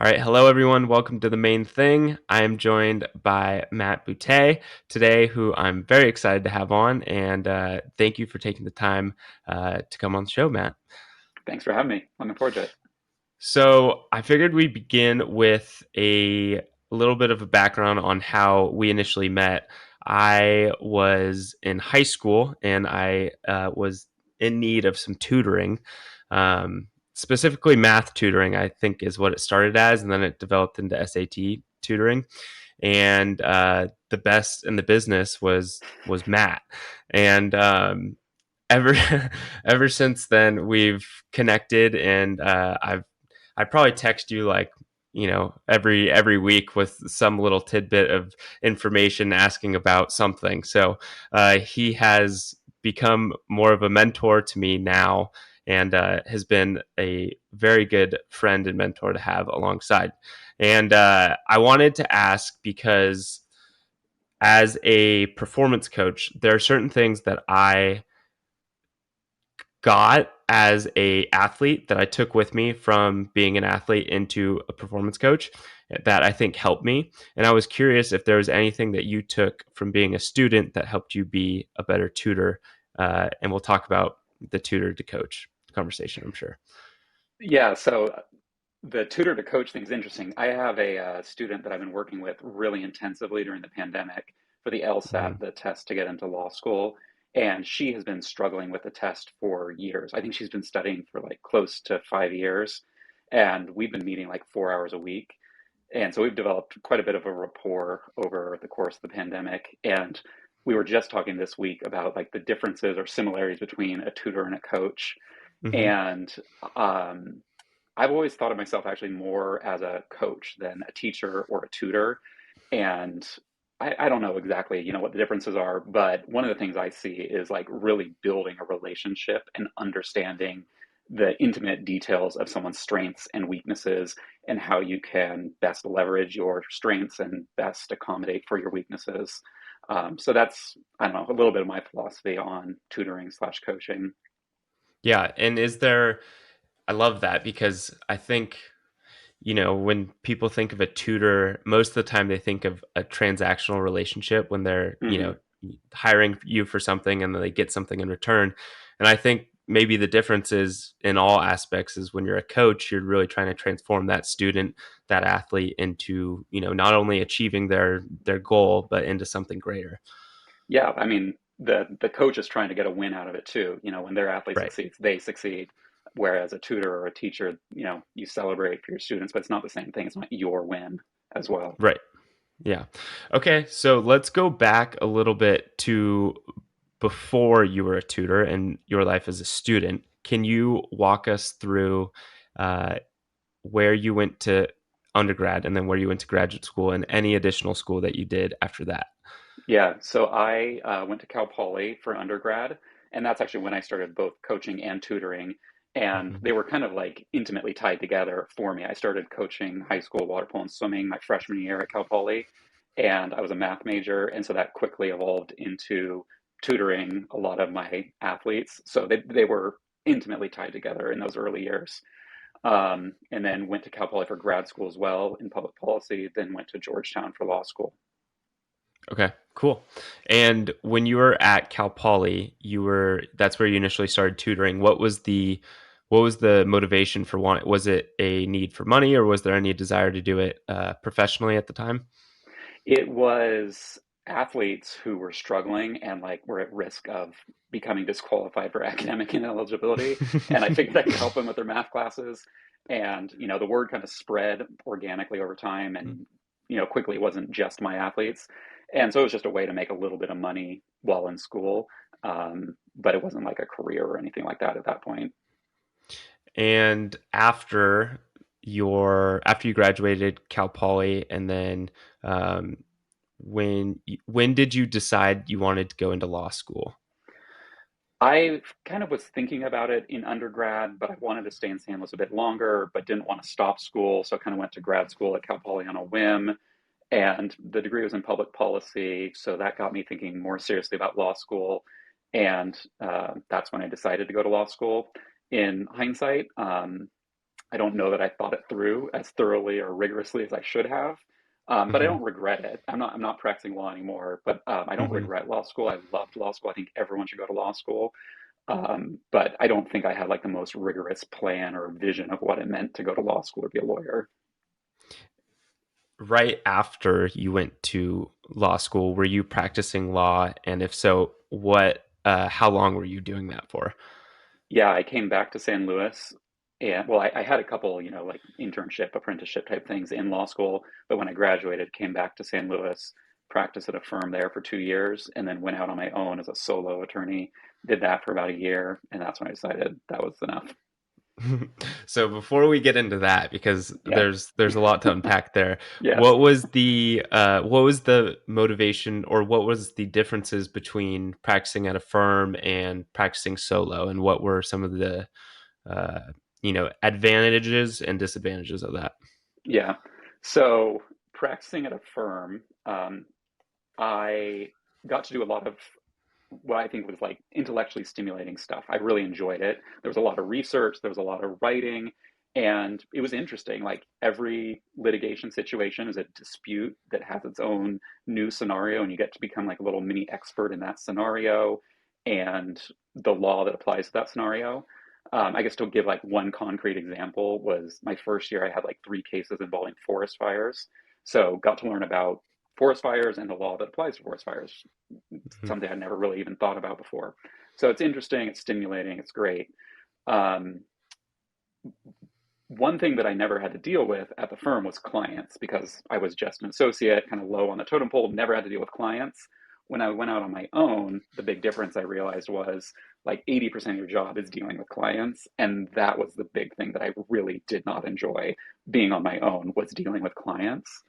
All right, hello everyone. Welcome to the main thing. I am joined by Matt Boutte today, who I'm very excited to have on. And thank you for taking the time to come on the show, Matt. Thanks for having me. Looking forward to it. So I figured we'd begin with a little bit of a background on how we initially met. I was in high school and I was in need of some tutoring. Specifically math tutoring, I think is what it started as, and then it developed into SAT tutoring. And the best in the business was Matt, and ever ever since then we've connected, and I probably text you like every week with some little tidbit of information asking about something. So he has become more of a mentor to me now, and has been a very good friend and mentor to have alongside. And I wanted to ask because as a performance coach, there are certain things that I got as a athlete that I took with me from being an athlete into a performance coach that I think helped me. And I was curious if there was anything that you took from being a student that helped you be a better tutor. And we'll talk about the tutor to coach conversation, I'm sure. Yeah, so the tutor to coach thing is interesting. I have a student that I've been working with really intensively during the pandemic for the LSAT, Mhm. the test to get into law school. And she has been struggling with the test for years. I think she's been studying for like close to 5 years. And we've been meeting like 4 hours a week. And so we've developed quite a bit of a rapport over the course of the pandemic. And we were just talking this week about like the differences or similarities between a tutor and a coach. Hmm. And um, I've always thought of myself actually more as a coach than a teacher or a tutor. And I don't know exactly, what the differences are, but one of the things I see is like really building a relationship and understanding the intimate details of someone's strengths and weaknesses and how you can best leverage your strengths and best accommodate for your weaknesses. So that's, I don't know, a little bit of my philosophy on tutoring slash coaching. Yeah. And I love that because I think when people think of a tutor, most of the time they think of a transactional relationship when they're, Hmm. hiring you for something and then they get something in return. And I think maybe the difference is in all aspects is when you're a coach, you're really trying to transform that student, that athlete into, not only achieving their goal, but into something greater. Yeah, I mean, the coach is trying to get a win out of it too. When their athlete Right. succeeds, they succeed. Whereas a tutor or a teacher, you celebrate for your students, but it's not the same thing. It's not your win as well. Right. Yeah. Okay. So let's go back a little bit to before you were a tutor and your life as a student. Can you walk us through uh, where you went to undergrad and then where you went to graduate school and any additional school that you did after that? Yeah, so I went to Cal Poly for undergrad, and that's actually when I started both coaching and tutoring. And Mhm. they were kind of like intimately tied together for me. I started coaching high school water polo and swimming my freshman year at Cal Poly, and I was a math major, and so that quickly evolved into tutoring a lot of my athletes. So they were intimately tied together in those early years. And then went to Cal Poly for grad school as well in public policy, then went to Georgetown for law school. Okay, cool. And when you were at Cal Poly, that's where you initially started tutoring. What was the motivation for wanting? Was it a need for money, or was there any desire to do it professionally at the time? It was athletes who were struggling and like were at risk of becoming disqualified for academic ineligibility. And I figured I could help them with their math classes. And, the word kind of spread organically over time. And, quickly it wasn't just my athletes. And so it was just a way to make a little bit of money while in school. But it wasn't like a career or anything like that at that point. And after you graduated Cal Poly, and then um, when did you decide you wanted to go into law school? I kind of was thinking about it in undergrad, but I wanted to stay in San Luis a bit longer, but didn't want to stop school. So I kind of went to grad school at Cal Poly on a whim. And the degree was in public policy. So that got me thinking more seriously about law school. And that's when I decided to go to law school. In hindsight, I don't know that I thought it through as thoroughly or rigorously as I should have. But I Hmm. don't regret it. I'm not practicing law anymore, but I don't Hmm. regret law school. I loved law school. I think everyone should go to law school. But I don't think I had like the most rigorous plan or vision of what it meant to go to law school or be a lawyer. Right after you went to law school, were you practicing law? And if so, how long were you doing that for? Yeah, I came back to San Luis, and well, I had a couple, like internship, apprenticeship type things in law school, but when I graduated, came back to San Luis, practiced at a firm there for 2 years, and then went out on my own as a solo attorney. Did that for about a year, and that's when I decided that was enough. So before we get into that, because Yeah, there's a lot to unpack there, yes. what was the motivation, or what was the differences between practicing at a firm and practicing solo, and what were some of the uh, advantages and disadvantages of that? Yeah. So practicing at a firm, I got to do a lot of what I think was like intellectually stimulating stuff. I really enjoyed it. There was a lot of research, there was a lot of writing, and it was interesting. Like every litigation situation is a dispute that has its own new scenario, and you get to become like a little mini expert in that scenario and the law that applies to that scenario. I guess to give like one concrete example was my first year, I had like 3 cases involving forest fires. So got to learn about forest fires and the law that applies to forest fires, Mhm. something I'd never really even thought about before. So it's interesting, it's stimulating, it's great. Um, One thing that I never had to deal with at the firm was clients because I was just an associate, kind of low on the totem pole, never had to deal with clients. When I went out on my own, the big difference I realized was like 80% of your job is dealing with clients. And that was the big thing that I really did not enjoy being on my own was dealing with clients.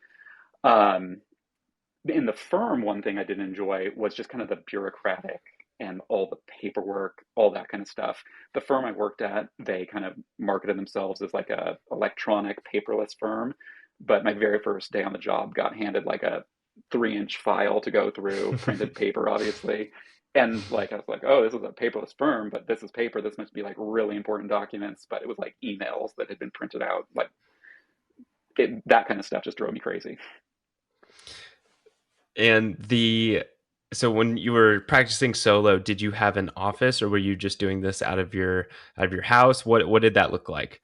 Um, in the firm, one thing I didn't enjoy was just kind of the bureaucratic and all the paperwork, all that kind of stuff. The firm I worked at, they kind of marketed themselves as like a electronic paperless firm, but my very first day on the job got handed like a 3-inch file to go through, printed paper, obviously. And like I was like, oh, this is a paperless firm, but this is paper. This must be like really important documents. But it was like emails that had been printed out. Like that kind of stuff just drove me crazy. And so when you were practicing solo, did you have an office, or were you just doing this out of your house? What did that look like?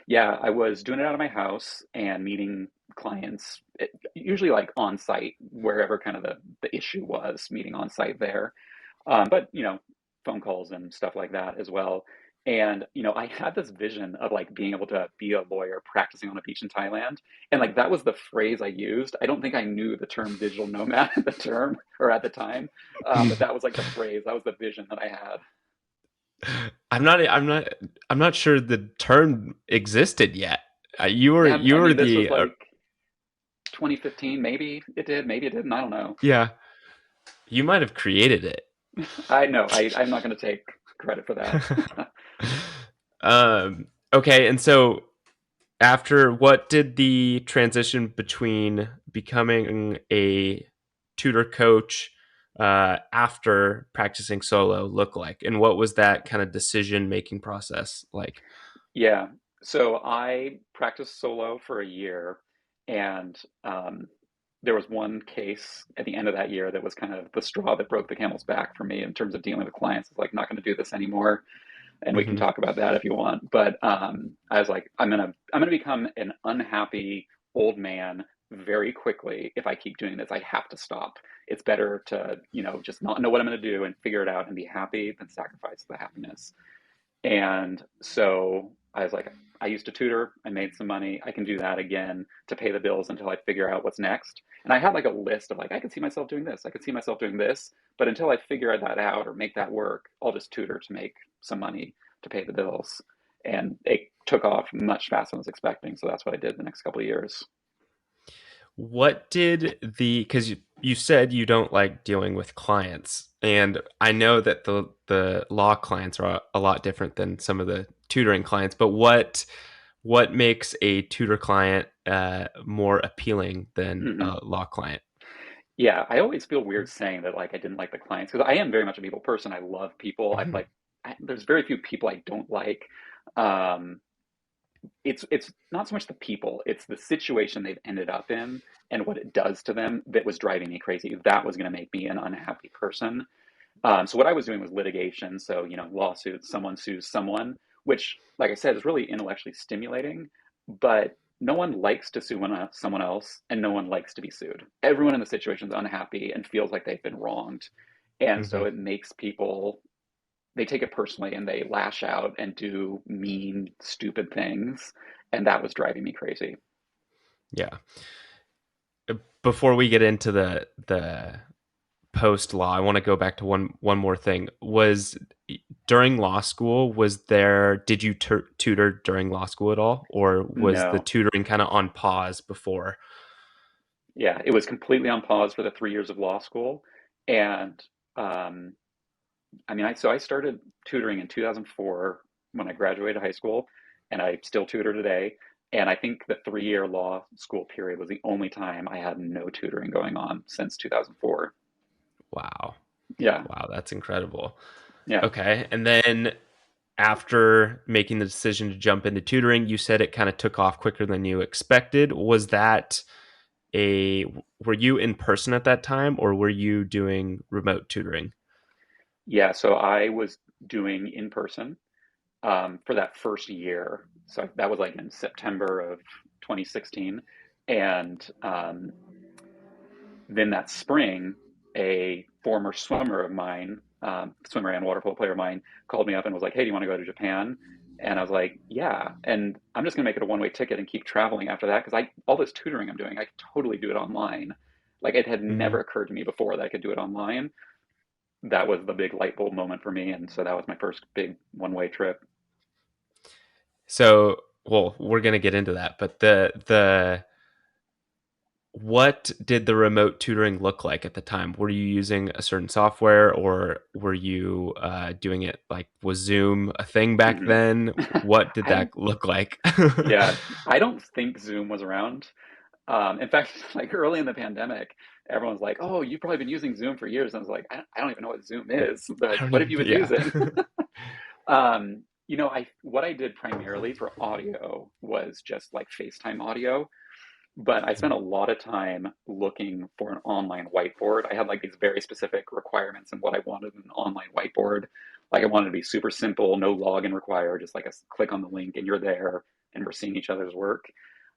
Yeah, I was doing it out of my house and meeting clients, usually like on site, wherever kind of the issue was, meeting on site there. But, phone calls and stuff like that as well. And, I had this vision of like being able to be a lawyer practicing on a beach in Thailand. And like that was the phrase I used. I don't think I knew the term digital nomad at the term or at the time. But that was like the phrase, that was the vision that I had. I'm not I'm not I'm not sure the term existed yet. Yeah, You I were mean, this was the like 2015, maybe it did, maybe it didn't, I don't know. yeah, you might have created it. I know. I'm not going to take credit for that. Okay, and so after, what did the transition between becoming a tutor coach after practicing solo look like, and what was that kind of decision making process like? Yeah. So I practiced solo for a year, and there was one case at the end of that year that was kind of the straw that broke the camel's back for me in terms of dealing with clients. It's like, not going to do this anymore, and we can Hmm. talk about that if you want. But I was like, I'm gonna become an unhappy old man very quickly if I keep doing this. I have to stop. It's better to, just not know what I'm gonna do and figure it out and be happy than sacrifice the happiness. And so I was like, I used to tutor, I made some money, I can do that again to pay the bills until I figure out what's next. And I had like a list of like, I could see myself doing this, I could see myself doing this, but until I figure that out or make that work, I'll just tutor to make some money to pay the bills. And it took off much faster than I was expecting. So that's what I did the next couple of years. What did because you said you don't like dealing with clients, and I know that the law clients are a lot different than some of the tutoring clients, but what makes a tutor client more appealing than Hmm. a law client? Yeah, I always feel weird saying that like I didn't like the clients because I am very much a people person. I love people. Mhm. There's very few people I don't like. Um, it's not so much the people, it's the situation they've ended up in and what it does to them that was driving me crazy. That was going to make me an unhappy person. So what I was doing was litigation. So, lawsuits, someone sues someone, which, like I said, is really intellectually stimulating, but no one likes to sue someone else, and no one likes to be sued. Everyone in the situation is unhappy and feels like they've been wronged. And Hmm. so it makes people, they take it personally and they lash out and do mean, stupid things. And that was driving me crazy. Yeah. Before we get into the post law, I want to go back to one more thing. Was during law school, was there did you tutor during law school at all, or was the No. tutoring kind of on pause before? Yeah, it was completely on pause for the 3 years of law school. And um, I started tutoring in 2004 when I graduated high school, and I still tutor today. And I think the 3 year law school period was the only time I had no tutoring going on since 2004. Wow. Yeah, Wow, that's incredible. yeah, Okay. And then after making the decision to jump into tutoring, you said it kind of took off quicker than you expected. Was that a were you in person at that time, or were you doing remote tutoring? yeah. So I was doing in person for that first year. So that was like in September of 2016, and then that spring, a former swimmer of mine, swimmer and water polo player of mine, called me up and was like, "Hey, do you want to go to Japan?" And I was like, "Yeah." And I'm just gonna make it a one-way ticket and keep traveling after that because I all this tutoring I'm doing, I could totally do it online. Like it had Hmm. never occurred to me before that I could do it online. That was the big light bulb moment for me, and so that was my first big one-way trip. So, well, we're gonna get into that, but the what did the remote tutoring look like at the time? Were you using a certain software, or were you doing it like was Zoom a thing back Hmm. then? What did I that look like? Yeah, I don't think Zoom was around. In fact, like early in the pandemic, everyone's like, "Oh, you've probably been using Zoom for years." And I was like, "I don't even know what Zoom is, I but don't what have you even. been Yeah. using?" I what I did primarily for audio was just like FaceTime audio, but I spent a lot of time looking for an online whiteboard. I had like these very specific requirements and what I wanted in an online whiteboard. Like I wanted to be super simple, no login required, just like a click on the link and you're there and we're seeing each other's work.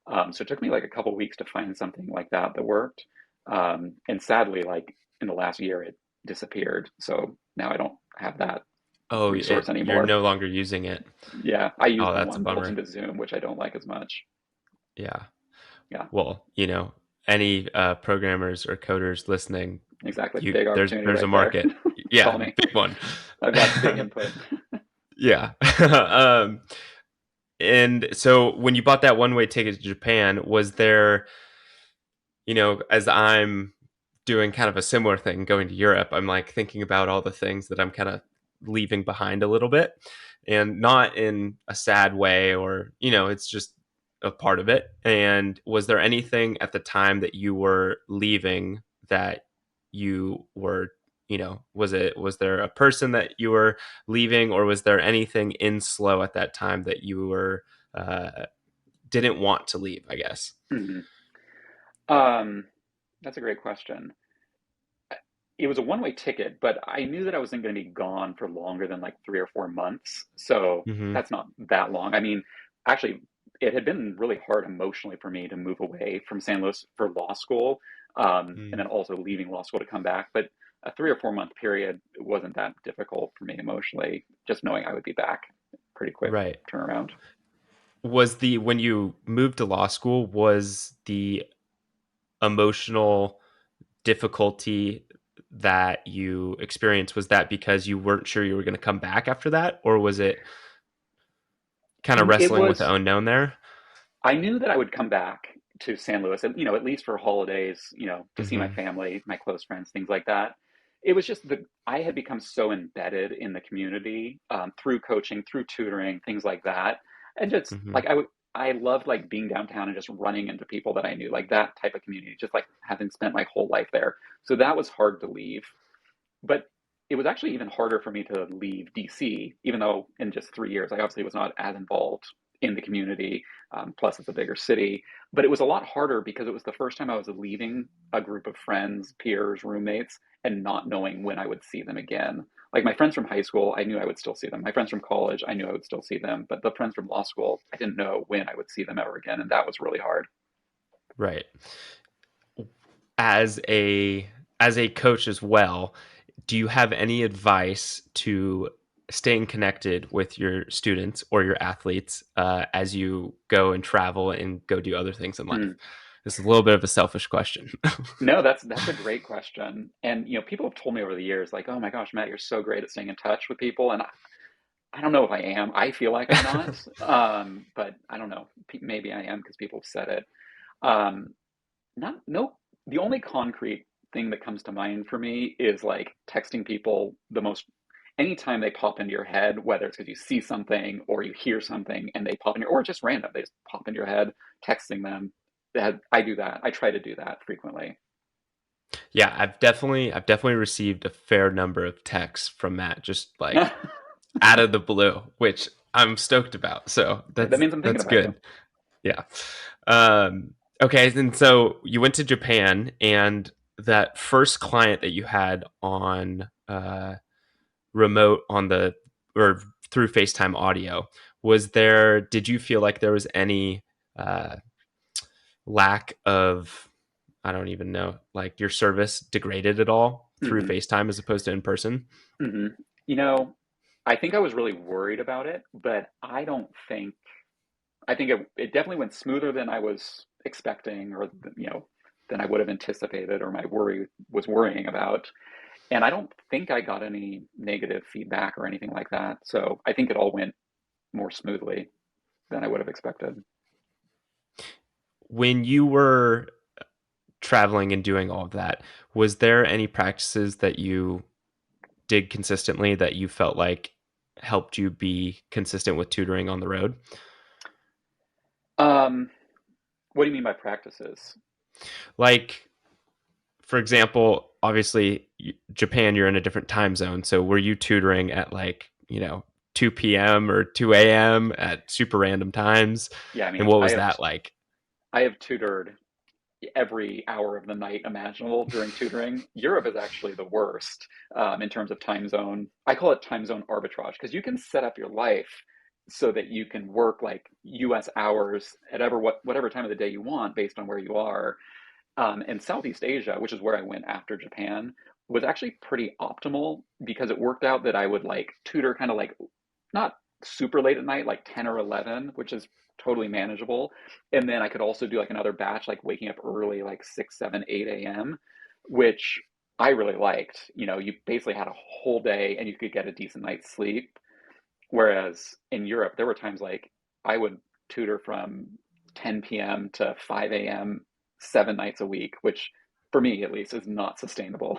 So it took me like a couple weeks to find something like that that worked. And sadly, like in the last year, it disappeared. So now I don't have that Oh, resource you're anymore. no longer using it. Yeah, I use Oh, the that's a one built bummer. into Zoom, which I don't like as much. Yeah. Yeah, Well, any programmers or coders listening, exactly. you Big opportunity there's a right there. market. Call Yeah, me. big one. I've got big input. Yeah. um, and so when you bought that one way ticket to Japan, was there, as I'm doing kind of a similar thing going to Europe, I'm like thinking about all the things that I'm kind of leaving behind a little bit, and not in a sad way, or, it's just a part of it. And was there anything at the time that you were leaving that you were, was there a person that you were leaving, or was there anything in slow at that time that you were, didn't want to leave, I guess? Mhm. Um, that's a great question. It was a one-way ticket, but I knew that I wasn't going to be gone for longer than like 3 or 4 months. So Hmm. that's not that long. I mean, actually, it had been really hard emotionally for me to move away from San Luis for law school, and then also leaving law school to come back. But a 3 or 4 month period wasn't that difficult for me emotionally, just knowing I would be back pretty quick Right. turnaround. Was the when you moved to law school, was the emotional difficulty that you experienced, was that because you weren't sure you were going to come back after that, or was it kind of It wrestling with the was unknown there? I knew that I would come back to San Luis, and at least for holidays, to see my Hmm. family, my close friends, things like that. It was just that I had become so embedded in the community through coaching, through tutoring, things like that, and just Hmm. like I loved like being downtown and just running into people that I knew, like that type of community, just like having spent my whole life there. So that was hard to leave, but it was actually even harder for me to leave DC, even though in just 3 years, I obviously was not as involved in the community. Plus, it's a bigger city. But it was a lot harder because it was the first time I was leaving a group of friends, peers, roommates, and not knowing when I would see them again. Like my friends from high school, I knew I would still see them. My friends from college, I knew I would still see them. But the friends from law school, I didn't know when I would see them ever again. And that was really hard. Right. As a coach as well, do you have any advice to staying connected with your students or your athletes as you go and travel and go do other things in life? Mm. This is a little bit of a selfish question. No, that's a great question. And people have told me over the years, like, "Oh my gosh, Matt, you're so great at staying in touch with people." And I don't know if I am. I feel like I'm not, but I don't know. Maybe I am because people have said it. Um, not no. The only concrete thing that comes to mind for me is like texting people the most anytime they pop into your head, whether it's because you see something or you hear something and they pop in your, or just random, they just pop into your head, texting them. That I do that. I try to do that frequently. Yeah, I've definitely received a fair number of texts from Matt, just like out of the blue, which I'm stoked about. So That that's means I'm thinking that's about you. good. Yeah. Okay, and so you went to Japan, and that first client that you had on remote on the or through FaceTime audio, was there? Did you feel like there was any uh, lack of, I don't even know, like your service degraded at all through Hmm. FaceTime as opposed to in person? Hmm. You know, I think I was really worried about it, but I don't think I think it definitely went smoother than I was expecting, or than I would have anticipated, or my worry was worrying about. And I don't think I got any negative feedback or anything like that. So I think it all went more smoothly than I would have expected. When you were traveling and doing all of that, was there any practices that you did consistently that you felt like helped you be consistent with tutoring on the road? Um, what do you mean by practices? Like, for example, obviously, Japan, you're in a different time zone. So were you tutoring at like, 2 p.m. or 2 a.m. at super random times? Yeah, I And mean, what was that like? I have tutored every hour of the night imaginable during tutoring. Europe is actually the worst in terms of time zone. I call it time zone arbitrage because you can set up your life so that you can work like U.S. hours at whatever time of the day you want based on where you are. And Southeast Asia, which is where I went after Japan, was actually pretty optimal because it worked out that I would like tutor kind of like not super late at night, like 10 or 11, which is totally manageable. And then I could also do like another batch, like waking up early, like 6, 7, 8 a.m., which I really liked. You basically had a whole day and you could get a decent night's sleep. Whereas in Europe, there were times like I would tutor from 10 p.m. to 5 a.m. 7 nights a week, which for me at least is not sustainable.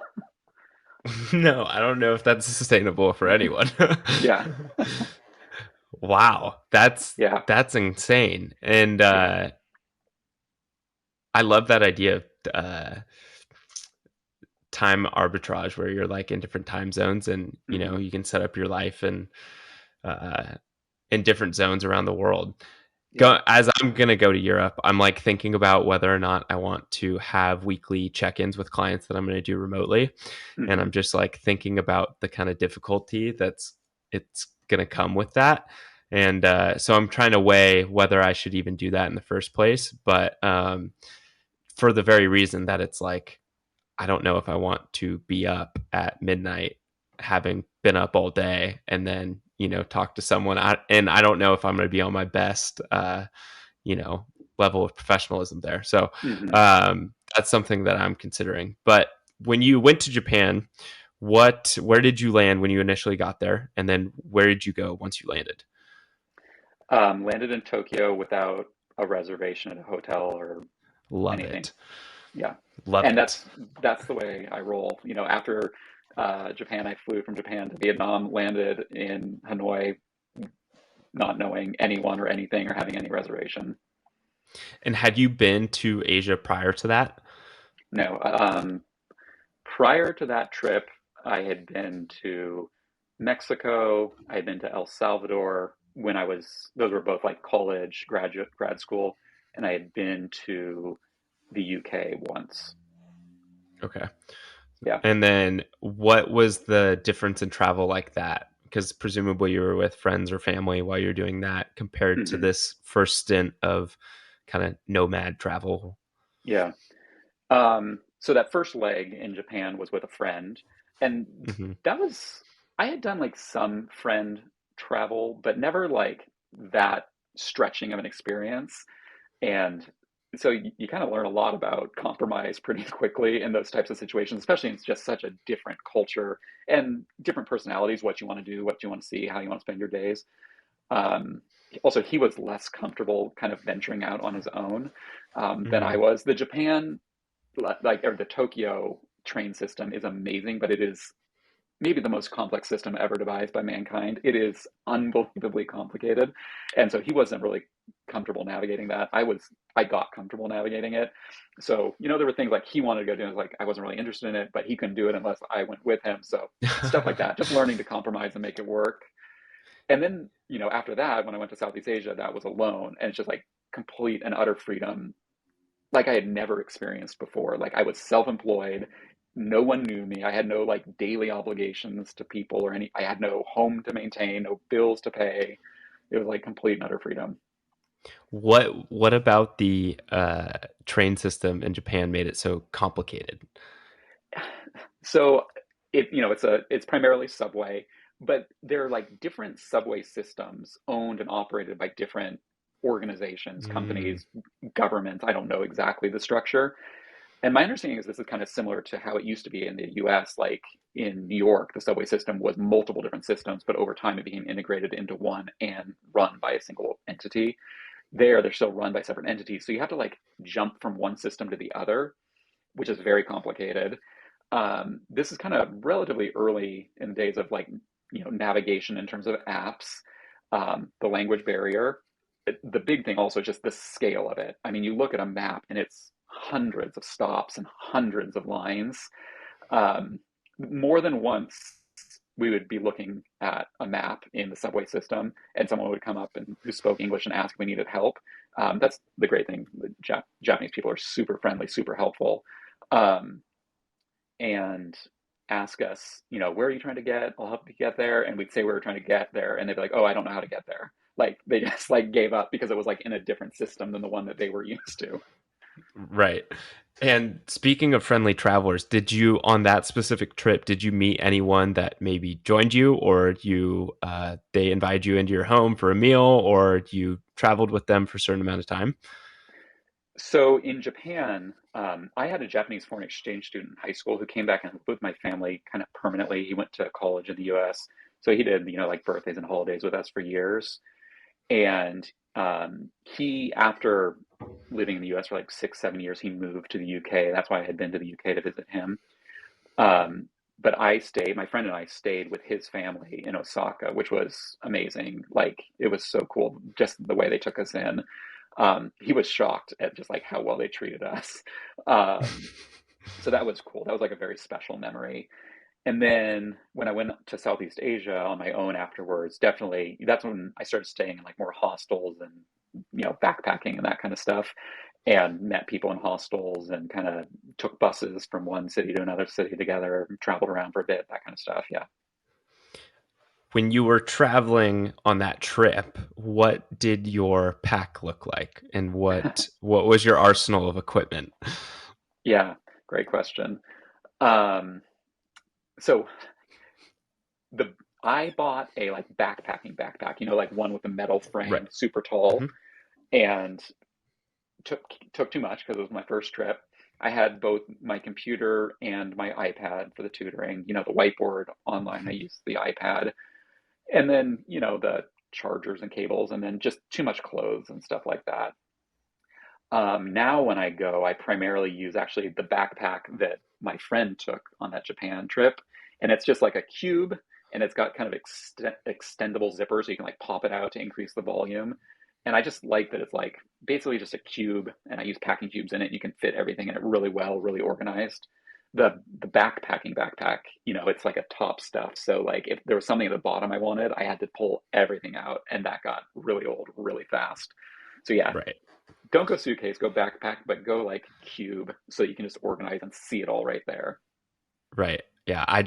No, I don't know if that's sustainable for anyone. Yeah, Wow, that's yeah, that's insane. And yeah. I love that idea of time arbitrage where you're like in different time zones and Hmm. you can set up your life and uh, in different zones around the world. Yeah. As I'm gonna go to Europe, I'm like thinking about whether or not I want to have weekly check-ins with clients that I'm gonna do remotely, and Hmm. I'm just like thinking about the kind of difficulty it's gonna come with that, and so I'm trying to weigh whether I should even do that in the first place. But for the very reason that it's like I don't know if I want to be up at midnight having been up all day and then, talk to someone. And I don't know if I'm going to be on my best, you know, level of professionalism there. So Hmm. that's something that I'm considering. But when you went to Japan, where did you land when you initially got there? And then where did you go once you landed? Landed in Tokyo without a reservation at a hotel or Love anything. it. Yeah, Love and it. that's the way I roll. After Japan, I flew from Japan to Vietnam, landed in Hanoi, not knowing anyone or anything or having any reservation. And had you been to Asia prior to that? No, prior to that trip, I had been to Mexico. I had been to El Salvador when I was, those were both like college, grad school, and I had been to the UK once. Okay. Yeah. And then what was the difference in travel like that? Because presumably you were with friends or family while you're doing that compared to Hmm. this first stint of kind of nomad travel. Yeah. So that first leg in Japan was with a friend, and Hmm. that was, I had done like some friend travel, but never like that stretching of an experience. And so you kind of learn a lot about compromise pretty quickly in those types of situations, especially in just such a different culture and different personalities, what you want to do, what you want to see, how you want to spend your days. Um, Also, he was less comfortable kind of venturing out on his own than I Hmm. was. The Japan, like, or the Tokyo train system is amazing, but it is maybe the most complex system ever devised by mankind. It is unbelievably complicated. And so he wasn't really comfortable navigating that. I got comfortable navigating it. So, there were things like he wanted to go do, it, like I wasn't really interested in it, but he couldn't do it unless I went with him. So stuff like that, just learning to compromise and make it work. And then, after that, when I went to Southeast Asia, that was alone. And it's just like complete and utter freedom like I had never experienced before. Like I was self-employed. No one knew me. I had no like daily obligations to people or any, I had no home to maintain, no bills to pay. It was like complete and utter freedom. What about the train system in Japan made it so complicated? So it's primarily subway, but they're like different subway systems owned and operated by different organizations, Mm. companies, governments. I don't know exactly the structure. And my understanding is this is kind of similar to how it used to be in the US. Like in New York, the subway system was multiple different systems, but over time it became integrated into one and run by a single entity. There, they're still run by separate entities. So you have to like jump from one system to the other, which is very complicated. This is kind of relatively early in the days of like, navigation in terms of apps, the language barrier. The big thing also is just the scale of it. I mean, you look at a map and it's hundreds of stops and hundreds of lines. Um, More than once, we would be looking at a map in the subway system, and someone would come up and who spoke English and ask if we needed help. That's the great thing. The Japanese people are super friendly, super helpful, um, and ask us, where are you trying to get? I'll help you get there. And we'd say we were trying to get there, and they'd be like, oh, I don't know how to get there. Like they just like gave up because it was like in a different system than the one that they were used to. Right. And speaking of friendly travelers, did you on that specific trip, did you meet anyone that maybe joined you or they invited you into your home for a meal or you traveled with them for a certain amount of time? So in Japan, I had a Japanese foreign exchange student in high school who came back and lived with my family kind of permanently. He went to college in the US. So he did, like birthdays and holidays with us for years. And he, after living in the US for like 6, 7 years, he moved to the UK. That's why I had been to the UK to visit him. But my friend and I stayed with his family in Osaka, which was amazing. Like it was so cool, just the way they took us in. He was shocked at just like how well they treated us. Um, so that was cool. That was like a very special memory. And then when I went to Southeast Asia on my own afterwards, definitely that's when I started staying in like more hostels and backpacking and that kind of stuff, and met people in hostels and kind of took buses from one city to another city together, traveled around for a bit, that kind of stuff. Yeah. When you were traveling on that trip, what did your pack look like and what was your arsenal of equipment? Yeah, great question. Um, so the I bought a like backpacking backpack, like one with a metal Right. frame, super tall, Hmm. and took took too much because it was my first trip. I had both my computer and my iPad for the tutoring. The whiteboard online. I used the iPad, and then the chargers and cables, and then just too much clothes and stuff like that. Now when I go, I primarily use actually the backpack that my friend took on that Japan trip, and it's just like a cube, and it's got kind of extendable zippers, so you can like pop it out to increase the volume. And I just like that it's like basically just a cube, and I use packing cubes in it. You can fit everything in it really well, really organized. the backpacking backpack, it's like a top stuff. So like if there was something at the bottom I wanted, I had to pull everything out, and that got really old really fast. So yeah, Right. don't go suitcase, go backpack, but go like cube so you can just organize and see it all right there. Right. Yeah, I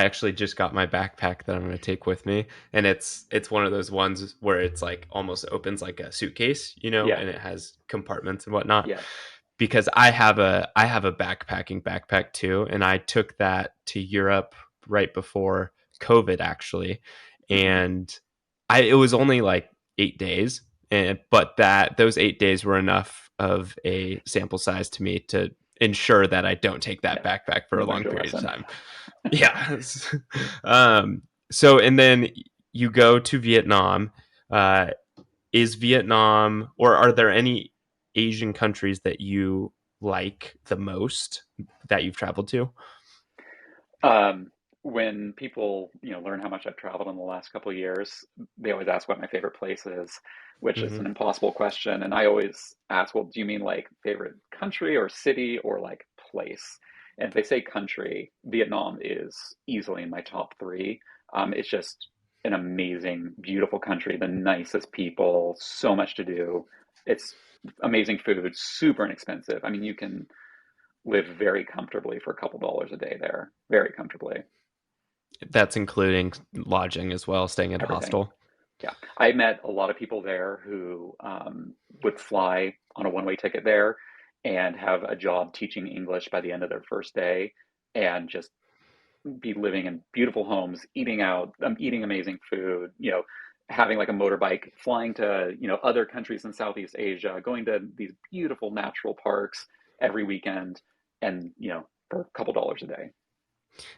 actually just got my backpack that I'm going to take with me, and it's one of those ones where it's like almost opens like a suitcase, Yeah, and it has compartments and whatnot. yeah. Because I have a backpacking backpack too, and I took that to Europe right before COVID actually, Hmm. and I it was only like 8 days, and but that those 8 days were enough of a sample size to me to ensure that I don't take that Yeah, backpack for a you learned long your period of lesson. time. Yeah. So and then you go to Vietnam. Uh, is Vietnam, or are there any Asian countries that you like the most that you've traveled to? Um, when people, learn how much I've traveled in the last couple of years, they always ask what my favorite place is, which is Hmm. an impossible question. And I always ask, well, do you mean like favorite country or city or like place? And if they say country, Vietnam is easily in my top three. It's just an amazing, beautiful country, the nicest people, so much to do. It's amazing food, super inexpensive. I mean, you can live very comfortably for a couple dollars a day there, very comfortably. That's including lodging as well, staying at a Everything. hostel. Yeah, I met a lot of people there who would fly on a one-way ticket there and have a job teaching English by the end of their first day, and just be living in beautiful homes, eating out, eating amazing food, having like a motorbike, flying to, other countries in Southeast Asia, going to these beautiful natural parks every weekend, and, for a couple dollars a day.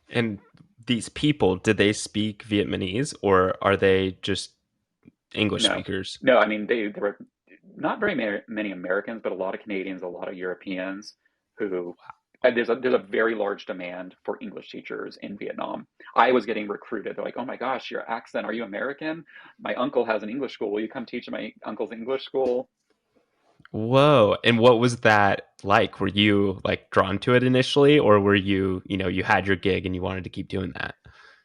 And these people, did they speak Vietnamese or are they just English No, speakers? no, I mean, there were not very many Americans, but a lot of Canadians, a lot of Europeans who, there's a very large demand for English teachers in Vietnam. I was getting recruited. They're like, "Oh my gosh, your accent, are you American? My uncle has an English school. Will you come teach at my uncle's English school?" Whoa. And what was that like? Were you like drawn to it initially, or were you, you had your gig and you wanted to keep doing that?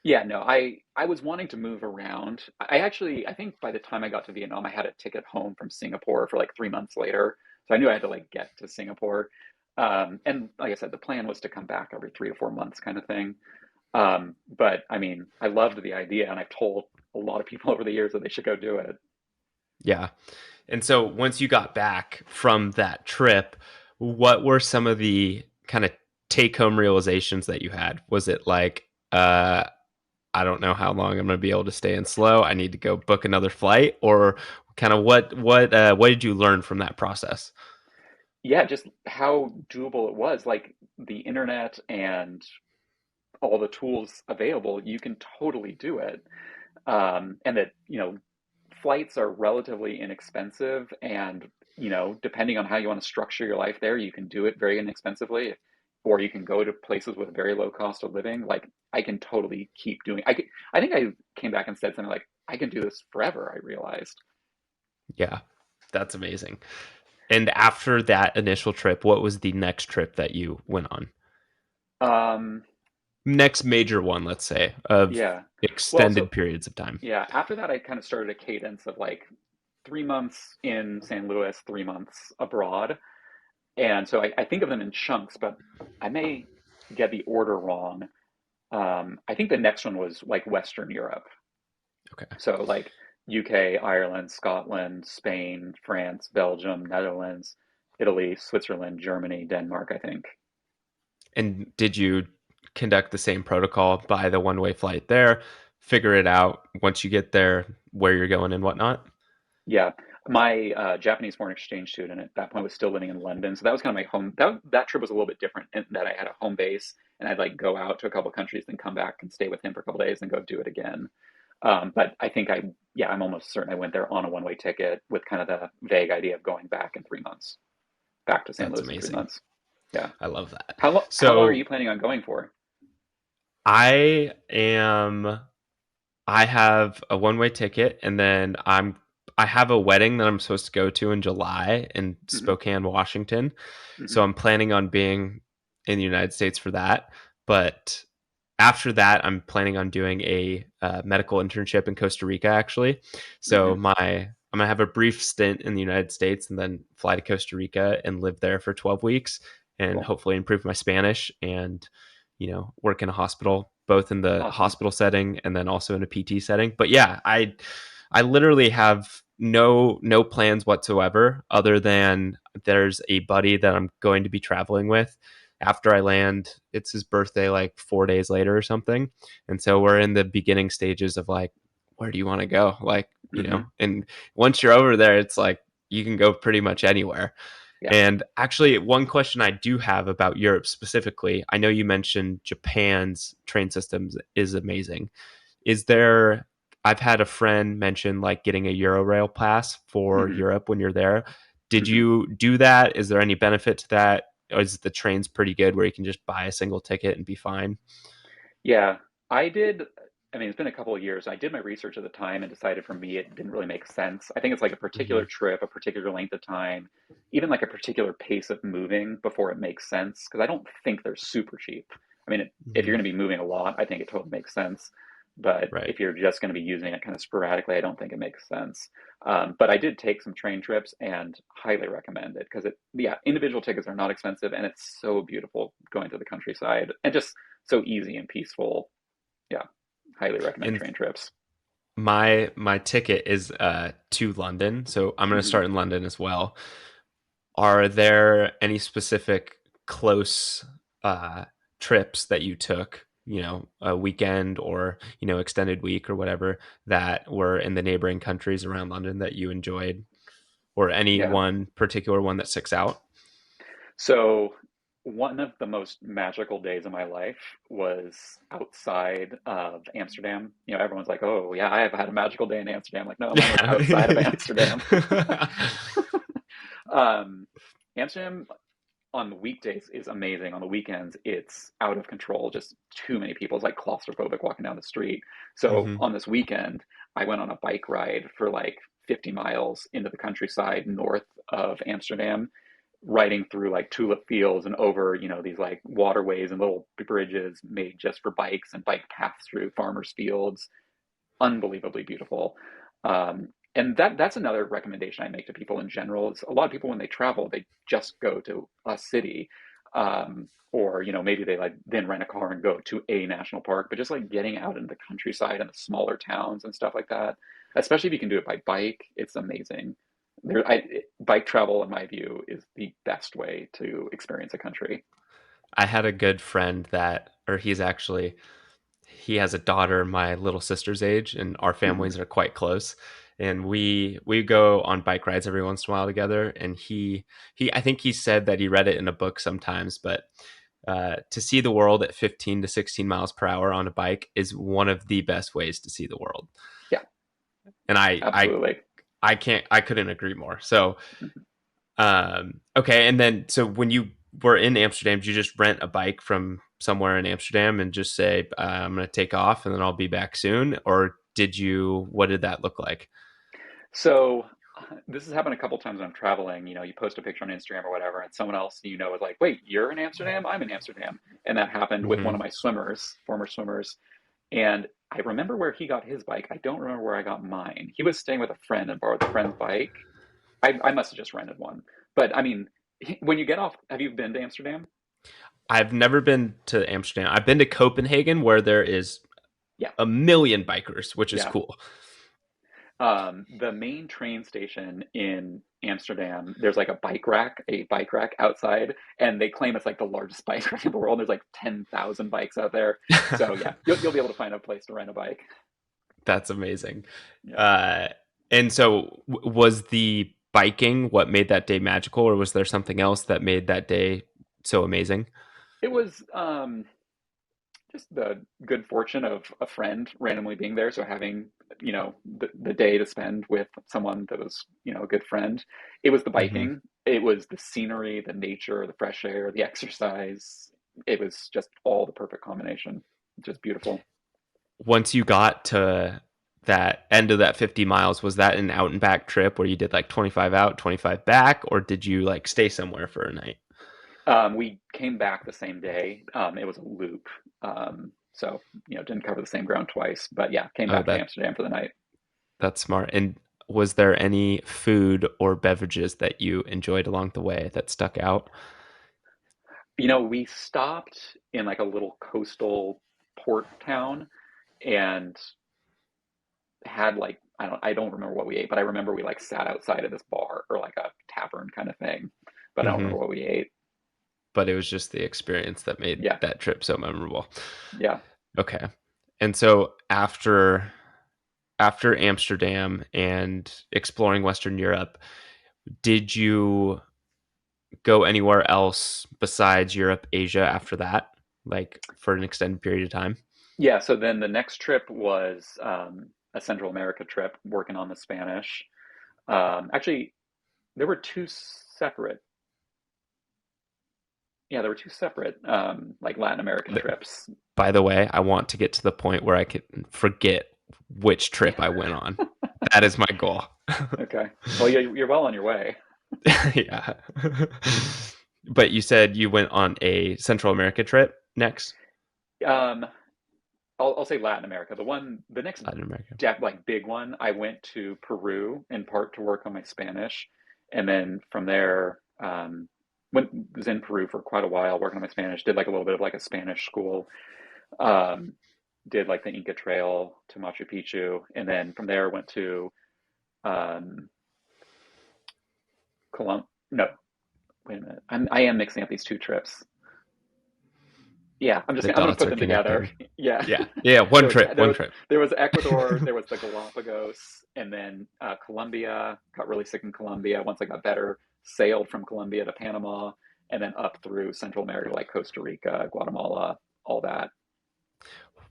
Yeah, no, I was wanting to move around. I think by the time I got to Vietnam, I had a ticket home from Singapore for like 3 months later. So I knew I had to like get to Singapore. And like I said, the plan was to come back every 3 to 4 months kind of thing. But I mean, I loved the idea, and I've told a lot of people over the years that they should go do it. Yeah. And so once you got back from that trip, what were some of the kind of take home realizations that you had? Was it like, I don't know how long I'm going to be able to stay in slow. I need to go book another flight, or kind of what did you learn from that process? Yeah, just how doable it was. Like the internet and all the tools available, you can totally do it. And that, flights are relatively inexpensive, and depending on how you want to structure your life there, you can do it very inexpensively, or you can go to places with very low cost of living. Like I can totally keep doing. I think I came back and said something like, I can do this forever, I realized. Yeah, that's amazing. And after that initial trip, what was the next trip that you went on? um Next major one, let's say, of yeah, well, so extended periods of time. yeah, after that I kind of started a cadence of like 3 months in St. Louis, 3 months abroad. And so I think of them in chunks, but I may get the order wrong. I think the next one was like Western Europe. Okay. So like UK, Ireland, Scotland, Spain, France, Belgium, Netherlands, Italy, Switzerland, Germany, Denmark, I think. And did you conduct the same protocol, buy the one way flight there, figure it out once you get there, where you're going and whatnot? Yeah. My Japanese foreign exchange student at that point was still living in London. So that was kind of my home. That trip was a little bit different in that I had a home base, and I'd like go out to a couple of countries, then come back and stay with him for a couple of days and go do it again. But I think yeah, I'm almost certain I went there on a one-way ticket with kind of the vague idea of going back in 3 months, back to St. That's Louis in three amazing. months. Yeah. I love that. How long are So you planning on going for? I am I have a one-way ticket, and then I have a wedding that I'm supposed to go to in July in Hmm. Spokane, Washington. So Hmm. I'm planning on being in the United States for that. But after that, I'm planning on doing a medical internship in Costa Rica, actually. So Hmm. I'm gonna have a brief stint in the United States and then fly to Costa Rica and live there for 12 weeks and Cool. hopefully improve my Spanish and work in a hospital, both in the Awesome. hospital setting and then also in a PT setting. But yeah, I literally have no plans whatsoever other than there's a buddy that I'm going to be traveling with after I land. It's his birthday like 4 days later or something. And so we're in the beginning stages of like, where do you want to go? Like, Hmm. and once you're over there, it's like you can go pretty much anywhere. Yeah. And actually, one question I do have about Europe specifically, I know you mentioned Japan's train systems is amazing. Is there, I've had a friend mention like getting a Eurorail pass for Hmm. Europe when you're there. Did Hmm. you do that? Is there any benefit to that? Or is the trains pretty good where you can just buy a single ticket and be fine? Yeah, I did. I mean, it's been a couple of years. I did my research at the time and decided for me it didn't really make sense. I think it's like a particular Hmm. trip, a particular length of time, even like a particular pace of moving before it makes sense. Because I don't think they're super cheap. I mean, if you're Hmm. going to be moving a lot, I think it totally makes sense. But Right. if you're just going to be using it kind of sporadically, I don't think it makes sense. But I did take some train trips and highly recommend it because yeah, individual tickets are not expensive and it's so beautiful going to the countryside and just so easy and peaceful. Yeah, highly recommend And train trips. my ticket is to London, so I'm going to Hmm. start in London as well. Are there any specific close uh, trips that you took, a weekend or, extended week or whatever, that were in the neighboring countries around London that you enjoyed, or any Yeah. one particular one that sticks out? So one of the most magical days of my life was outside of Amsterdam. You know, everyone's like, "Oh, yeah, I have had a magical day in Amsterdam." Like, no, mine was Yeah. outside of Amsterdam. um, Amsterdam on the weekdays is amazing. On the weekends, it's out of control. Just too many people. It's like claustrophobic walking down the street. So Hmm. on this weekend, I went on a bike ride for like 50 miles into the countryside north of Amsterdam, riding through like tulip fields and over, these like waterways and little bridges made just for bikes and bike paths through farmers' fields. Unbelievably beautiful. And that's another recommendation I make to people in general. Is a lot of people when they travel, they just go to a city, or maybe they like then rent a car and go to a national park. But just like getting out into the countryside and the smaller towns and stuff like that, especially if you can do it by bike, it's amazing. Bike travel, in my view, is the best way to experience a country. I had a good friend that, or he has a daughter my little sister's age, and our Hmm. families are quite close. And we go on bike rides every once in a while together. And he I think he said that he read it in a book sometimes, but to see the world at 15 to 16 miles per hour on a bike is one of the best ways to see the world. Yeah, And absolutely. I couldn't agree more. So Mhm. okay, and then so when you were in Amsterdam, did you just rent a bike from somewhere in Amsterdam and just say, "I'm going to take off and then I'll be back soon," or did you? What did that look like? So this has happened a couple times when I'm traveling. You post a picture on Instagram or whatever, and someone else is like, "Wait, you're in Amsterdam? I'm in Amsterdam." And that happened with one Hmm. of my swimmers, former swimmers. And I remember where he got his bike. I don't remember where I got mine. He was staying with a friend and borrowed the friend's bike. I must have just rented one. But I mean, when you get off, have you been to Amsterdam? I've never been to Amsterdam. I've been to Copenhagen, where there is Yeah, a million bikers, which is yeah. cool. The main train station in Amsterdam, there's like a bike rack outside, and they claim it's like the largest bike rack in the world. There's like 10,000 bikes out there. So yeah, you'll be able to find a place to rent a bike. That's amazing. Yeah. Uh, and so, was the biking what made that day magical, or was there something else that made that day so amazing? It was just the good fortune of a friend randomly being there. So having, the day to spend with someone that was, a good friend. It was the Hmm. biking, it was the scenery, the nature, the fresh air, the exercise. It was just all the perfect combination. Just beautiful. Once you got to that end of that 50 miles, was that an out and back trip where you did like 25 out, 25 back, or did you like stay somewhere for a night? We came back the same day. It was a loop. So, didn't cover the same ground twice, but yeah, came Oh, back to Amsterdam for the night. that's smart. And was there any food or beverages that you enjoyed along the way that stuck out? We stopped in like a little coastal port town and had like I don't remember what we ate, but I remember we like sat outside of this bar or like a tavern kind of thing. But I don't Hmm. remember what we ate. But it was just the experience that made Yeah, that trip so memorable. yeah. Okay. And so after Amsterdam and exploring Western Europe, did you go anywhere else besides Europe, Asia after that, like for an extended period of time? Yeah, so then the next trip was a Central America trip working on the Spanish. Actually, there were two separate, yeah, there were two separate like Latin American trips. By the way, I want to get to the point where I can forget which trip I went on. That is my goal. Okay. Well, you're well on your way. Yeah. But you said you went on a Central America trip next? Um, I'll say Latin America. The next Latin America. like big one, I went to Peru in part to work on my Spanish, and then from there, was in Peru for quite a while working on my Spanish. Did like a little bit of like a Spanish school. Um, did like the Inca Trail to Machu Picchu, and then from there went to um, Colum. No, wait a minute. I am mixing up these two trips. Yeah, The I'm gonna dots put are them together. connecting. Yeah. Yeah. Yeah. There One was trip. there One was trip. there was Ecuador, there was the Galapagos, and then Colombia. Got really sick in Colombia. Once I got better, sailed from Colombia to Panama, and then up through Central America, like Costa Rica, Guatemala, all that.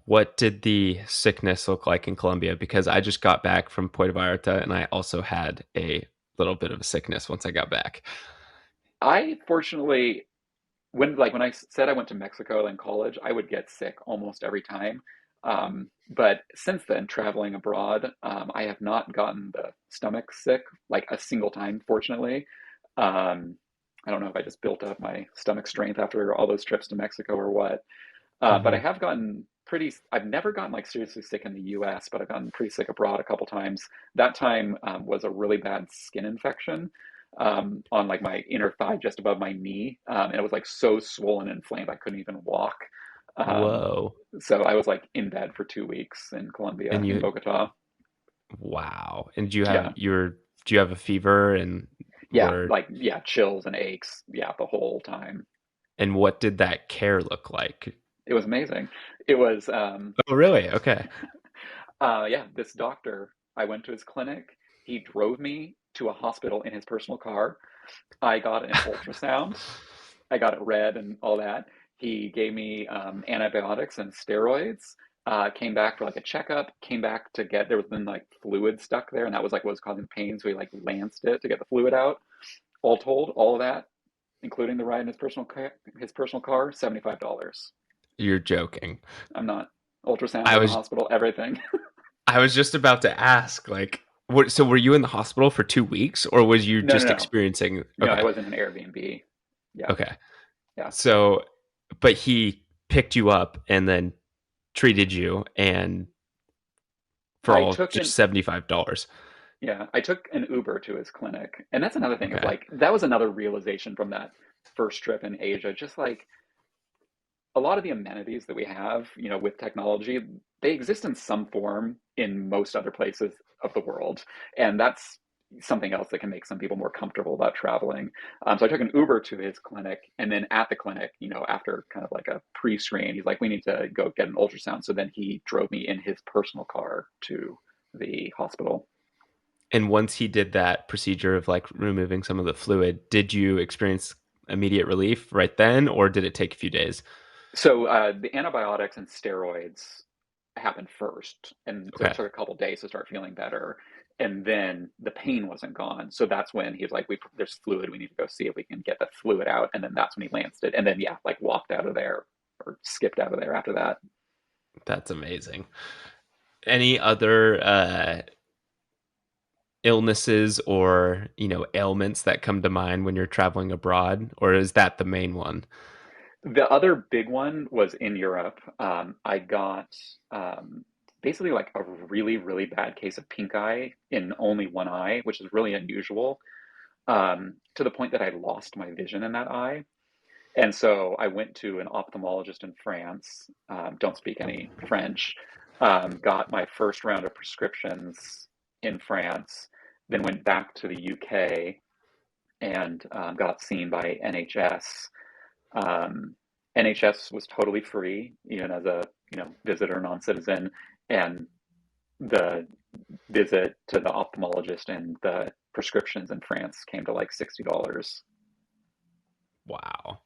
What did the sickness look like in Colombia? Because I just got back from Puerto Vallarta and I also had a little bit of a sickness once I got back. I fortunately, when I said I went to Mexico in college, I would get sick almost every time. But since then, traveling abroad, I have not gotten the stomach sick like a single time, fortunately. Um, I don't know if I just built up my stomach strength after all those trips to Mexico or what. But I Hmm. have gotten I've never gotten like seriously sick in the US, but I've gotten pretty sick abroad a couple times. That time was a really bad skin infection on like my inner thigh, just above my knee. And it was like so swollen and inflamed, I couldn't even walk. Um, Whoa. so I was like in bed for 2 weeks in Colombia, And in you, Bogota. wow. And do you have Yeah. do you have a fever Yeah. were, Like, yeah, chills and aches. Yeah. The whole time. and what did that care look like? It was amazing. It was, Oh, really? Okay. yeah, this doctor, I went to his clinic. He drove me to a hospital in his personal car. I got an ultrasound. I got it read and all that. He gave me antibiotics and steroids. Came back for like a checkup. Came back to get there was then like fluid stuck there, and that was like what was causing pain. So he like lanced it to get the fluid out. All told, all of that, including the ride in his personal car, $75. You're joking. I'm not. Ultrasound I in the was hospital, everything. I was just about to ask, like, what? So, were you in the hospital for 2 weeks, or was you No, no, just no. experiencing? No, I Okay, was in an Airbnb. Yeah, okay. yeah. So, but he picked you up and then treated you, and for I all took just an $75. Yeah, I took an Uber to his clinic. And that's another thing of Okay. like that was another realization from that first trip in Asia. Just like a lot of the amenities that we have, with technology, they exist in some form in most other places of the world. And that's something else that can make some people more comfortable about traveling. So I took an Uber to his clinic, and then at the clinic, after kind of like a pre-screen, he's like, "We need to go get an ultrasound." So then he drove me in his personal car to the hospital. And once he did that procedure of like removing some of the fluid, did you experience immediate relief right then, or did it take a few days? So the antibiotics and steroids happened first, and so it Okay. took a couple days to start feeling better. And then the pain wasn't gone, so that's when he was like, "There's fluid. We need to go see if we can get the fluid out." And then that's when he lanced it, and then yeah, like walked out of there or skipped out of there after that. That's amazing. Any other illnesses or, ailments that come to mind when you're traveling abroad, or is that the main one? The other big one was in Europe. I got basically like a really, really bad case of pink eye in only one eye, which is really unusual, to the point that I lost my vision in that eye. And so I went to an ophthalmologist in France, don't speak any French, got my first round of prescriptions in France, then went back to the UK and got seen by NHS. Um, NHS was totally free, even as a visitor non-citizen, and the visit to the ophthalmologist and the prescriptions in France came to like $60. Wow.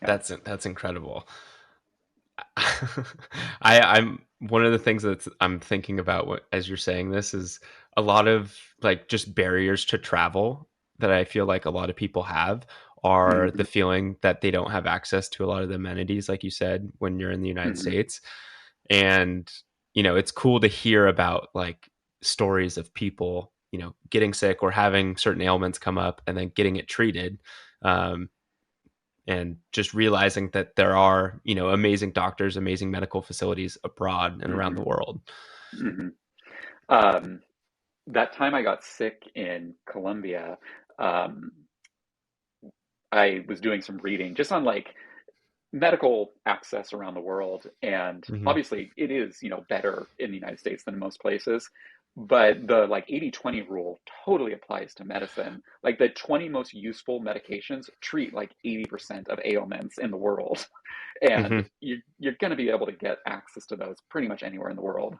Yeah. That's incredible. I'm one of the things that I'm thinking about as you're saying this is a lot of like just barriers to travel that I feel like a lot of people have are the Hmm. feeling that they don't have access to a lot of the amenities, like you said, when you're in the United Hmm. States. And, it's cool to hear about like stories of people, getting sick or having certain ailments come up and then getting it treated. Um, and just realizing that there are, amazing doctors, amazing medical facilities abroad and around Hmm. the world. Hmm. Um, that time I got sick in Colombia, um, I was doing some reading just on like medical access around the world. And Hmm. obviously, it is, better in the United States than in most places. But the like 80/20 rule totally applies to medicine. Like the 20 most useful medications treat like 80% of ailments in the world. And Hmm. you're going to be able to get access to those pretty much anywhere in the world.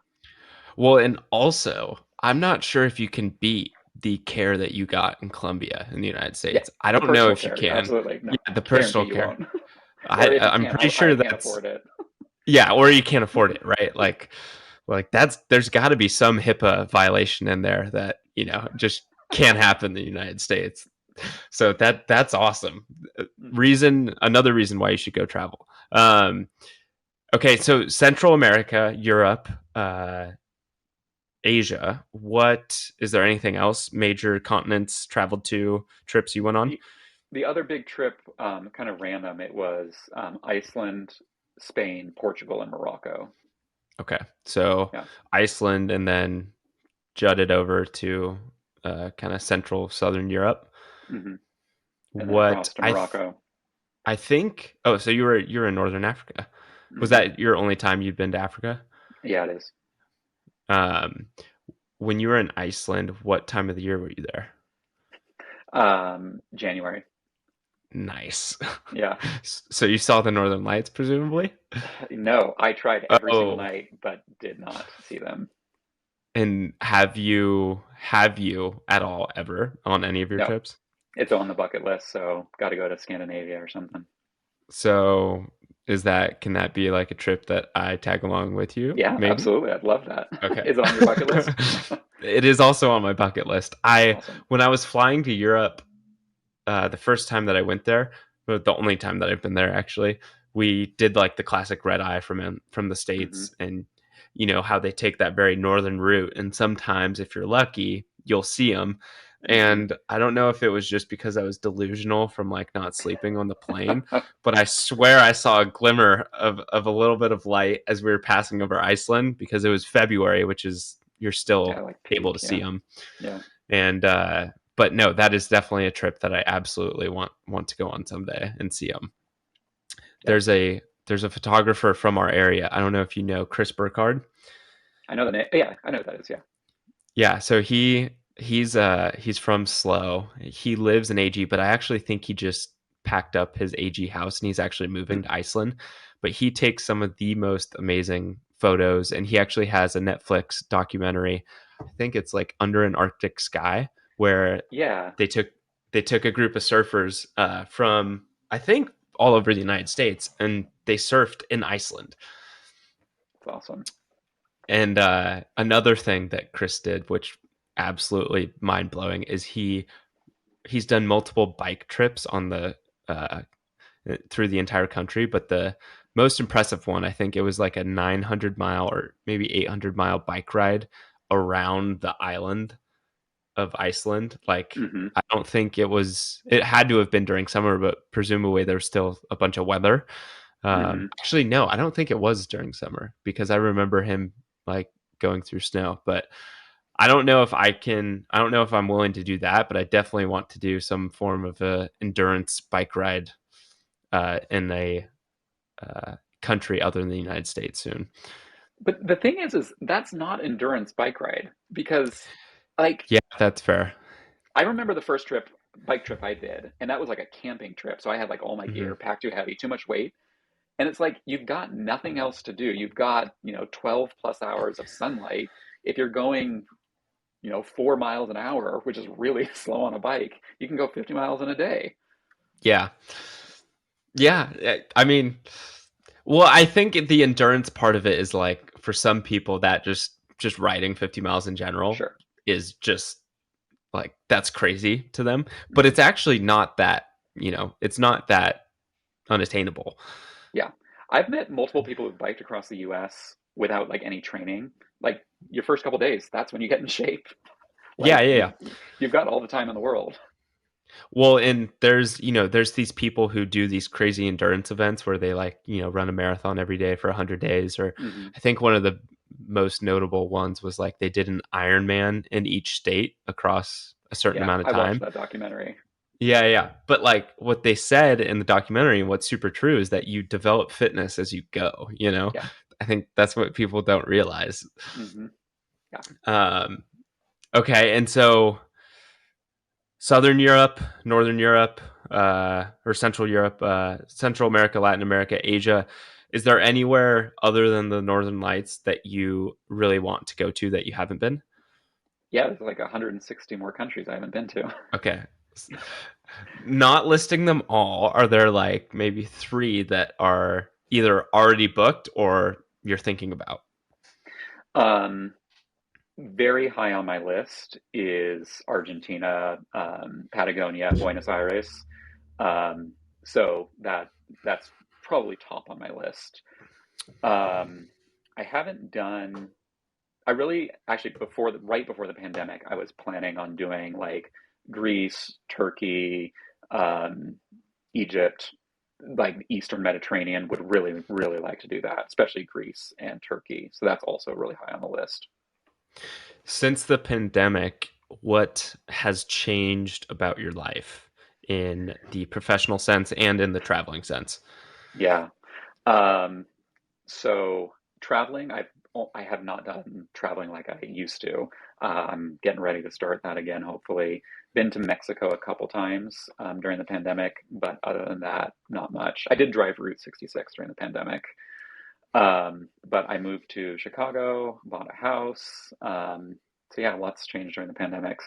Well, and also, I'm not sure if you can beat the care that you got in Colombia in the United Yeah, States. I the don't know personal if you care. can. Absolutely. No, Yeah, the guarantee personal you care. won't. Or if you I'm can, pretty I sure can't that's afford it. yeah, or you can't afford it, right? Like that's there's got to be some HIPAA violation in there that just can't happen in the United States. So that's awesome. Mhm. Another reason why you should go travel. Okay, so Central America, Europe, Asia. What is there anything else? Major continents traveled to, trips you went on? The the other big trip, kind of random. It was Iceland, Spain, Portugal, and Morocco. Okay, so Yeah. Iceland, and then jutted over to kind of Central Southern Europe. Hmm. And then What across to Morocco. I think. Oh, so you're in Northern Africa. Was Hmm. that your only time you'd been to Africa? Yeah, it is. Um, when you were in Iceland, what time of the year were you there? January. Nice. Yeah. So you saw the Northern Lights, presumably? No, I tried every single Oh, night, but did not see them. and have you at all ever on any of your No, trips? it's on the bucket list, so got to go to Scandinavia or something. So can that be like a trip that I tag along with you? Yeah, Maybe. absolutely. I'd love that. Okay. Is it on your bucket list? It is also on my bucket list. I Awesome. When I was flying to Europe, the first time that I went there, but the only time that I've been there actually, we did like the classic red eye from the Hmm. states, and how they take that very northern route, and sometimes if you're lucky, you'll see them. Hmm. And I don't know if it was just because I was delusional from like not sleeping on the plane, but I swear I saw a glimmer of a little bit of light as we were passing over Iceland because it was February, which is you're Yeah, still like able to peak. see Yeah. them. Yeah. And but no, that is definitely a trip that I absolutely want to go on someday and see them. Yeah. There's a photographer from our area. I don't know if you know Chris Burkard. I know the name. Yeah, I know what that is. Yeah. Yeah, so he's from Slough. He lives in AG, but I actually think he just packed up his AG house and he's actually moving to Iceland. But he takes some of the most amazing photos, and he actually has a Netflix documentary. I think it's like Under an Arctic Sky, where Yeah. they took they took a group of surfers from I think all over the United States, and they surfed in Iceland. It's awesome. And another thing that Chris did, which absolutely mind blowing, is he's done multiple bike trips on the uh, through the entire country. But the most impressive one, I think it was like a 900 mile or maybe 800-mile bike ride around the island of Iceland. Like, Hmm. I don't think it had to have been during summer, but presumably there's still a bunch of weather. Hmm. Actually, no, I don't think it was during summer because I remember him like going through snow. But I don't know if I'm willing to do that, but I definitely want to do some form of a endurance bike ride in a country other than the United States soon. But the thing is that's not endurance bike ride because, like, Yeah, that's fair. I remember the first bike trip I did, and that was like a camping trip. So I had like all my Hmm. gear packed too heavy, too much weight. And it's like you've got nothing else to do. You've got, 12 plus hours of sunlight. If you're going, 4 miles an hour, which is really slow on a bike, you can go 50 miles in a day. Yeah, yeah. I mean, well, I think the endurance part of it is like for some people that just riding 50 miles in general Sure. is just like that's crazy to them. But Hmm. it's actually not that, it's not that unattainable. Yeah. I've met multiple people who've biked across the US without like any training. Like your first couple days, that's when you get in shape. Yeah, Like yeah, you've yeah. you've got all the time in the world. Well, and there's these people who do these crazy endurance events where they like, run a marathon every day for 100 days. Or Hmm. I think one of the most notable ones was like they did an Ironman in each state across a certain Yeah, amount of I watched time. that documentary. Yeah, yeah. But like what they said in the documentary and what's super true is that you develop fitness as you go. Yeah. I think that's what people don't realize. Hmm. Yeah. Um, okay. And so Southern Europe, Northern Europe, or Central Europe, Central America, Latin America, Asia. Is there anywhere other than the Northern Lights that you really want to go to that you haven't been? Yeah, there's like 160 more countries I haven't been to. Okay. Not listing them all, are there like maybe three that are either already booked or you're thinking about? Um, Very high on my list is Argentina, Patagonia, Buenos Aires. Um, so that's probably top on my list. Um, I haven't done. I really actually right before the pandemic, I was planning on doing like Greece, Turkey, um, Egypt, like the Eastern Mediterranean. Would really really like to do that, especially Greece and Turkey. So that's also really high on the list. Since the pandemic, what has changed about your life in the professional sense and in the traveling sense? Yeah. Um, So traveling, I have not done traveling like I used to. I'm getting ready to start that again, hopefully. Been to Mexico a couple times during the pandemic, but other than that, not much. I did drive Route 66 during the pandemic, but I moved to Chicago, bought a house. So yeah, lots changed during the pandemic.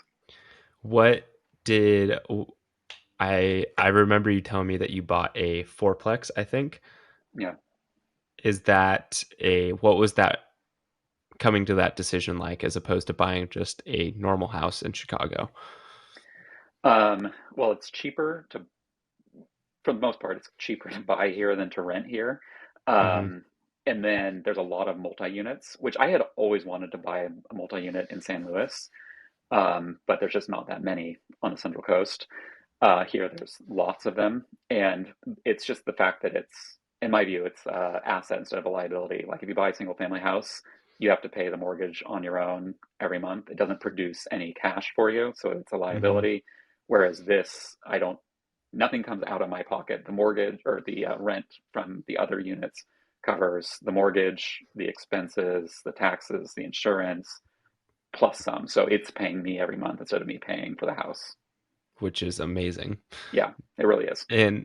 What did I remember you telling me that you bought a fourplex, I think. Yeah. Is that a what was that coming to that decision like as opposed to buying just a normal house in Chicago? Well, it's cheaper to for the most part, it's cheaper to buy here than to rent here. Hmm. Um, and then there's a lot of multi-units, which I had always wanted to buy a multi-unit in San Luis, but there's just not that many on the Central Coast. Here, there's lots of them, and it's just the fact that in my view, it's asset instead of a liability. Like if you buy a single-family house, you have to pay the mortgage on your own every month. It doesn't produce any cash for you, so it's a Hmm. liability. Whereas this, I don't nothing comes out of my pocket. The mortgage or the rent from the other units covers the mortgage, the expenses, the taxes, the insurance, plus some. So it's paying me every month instead of me paying for the house. Which is amazing. Yeah, it really is. And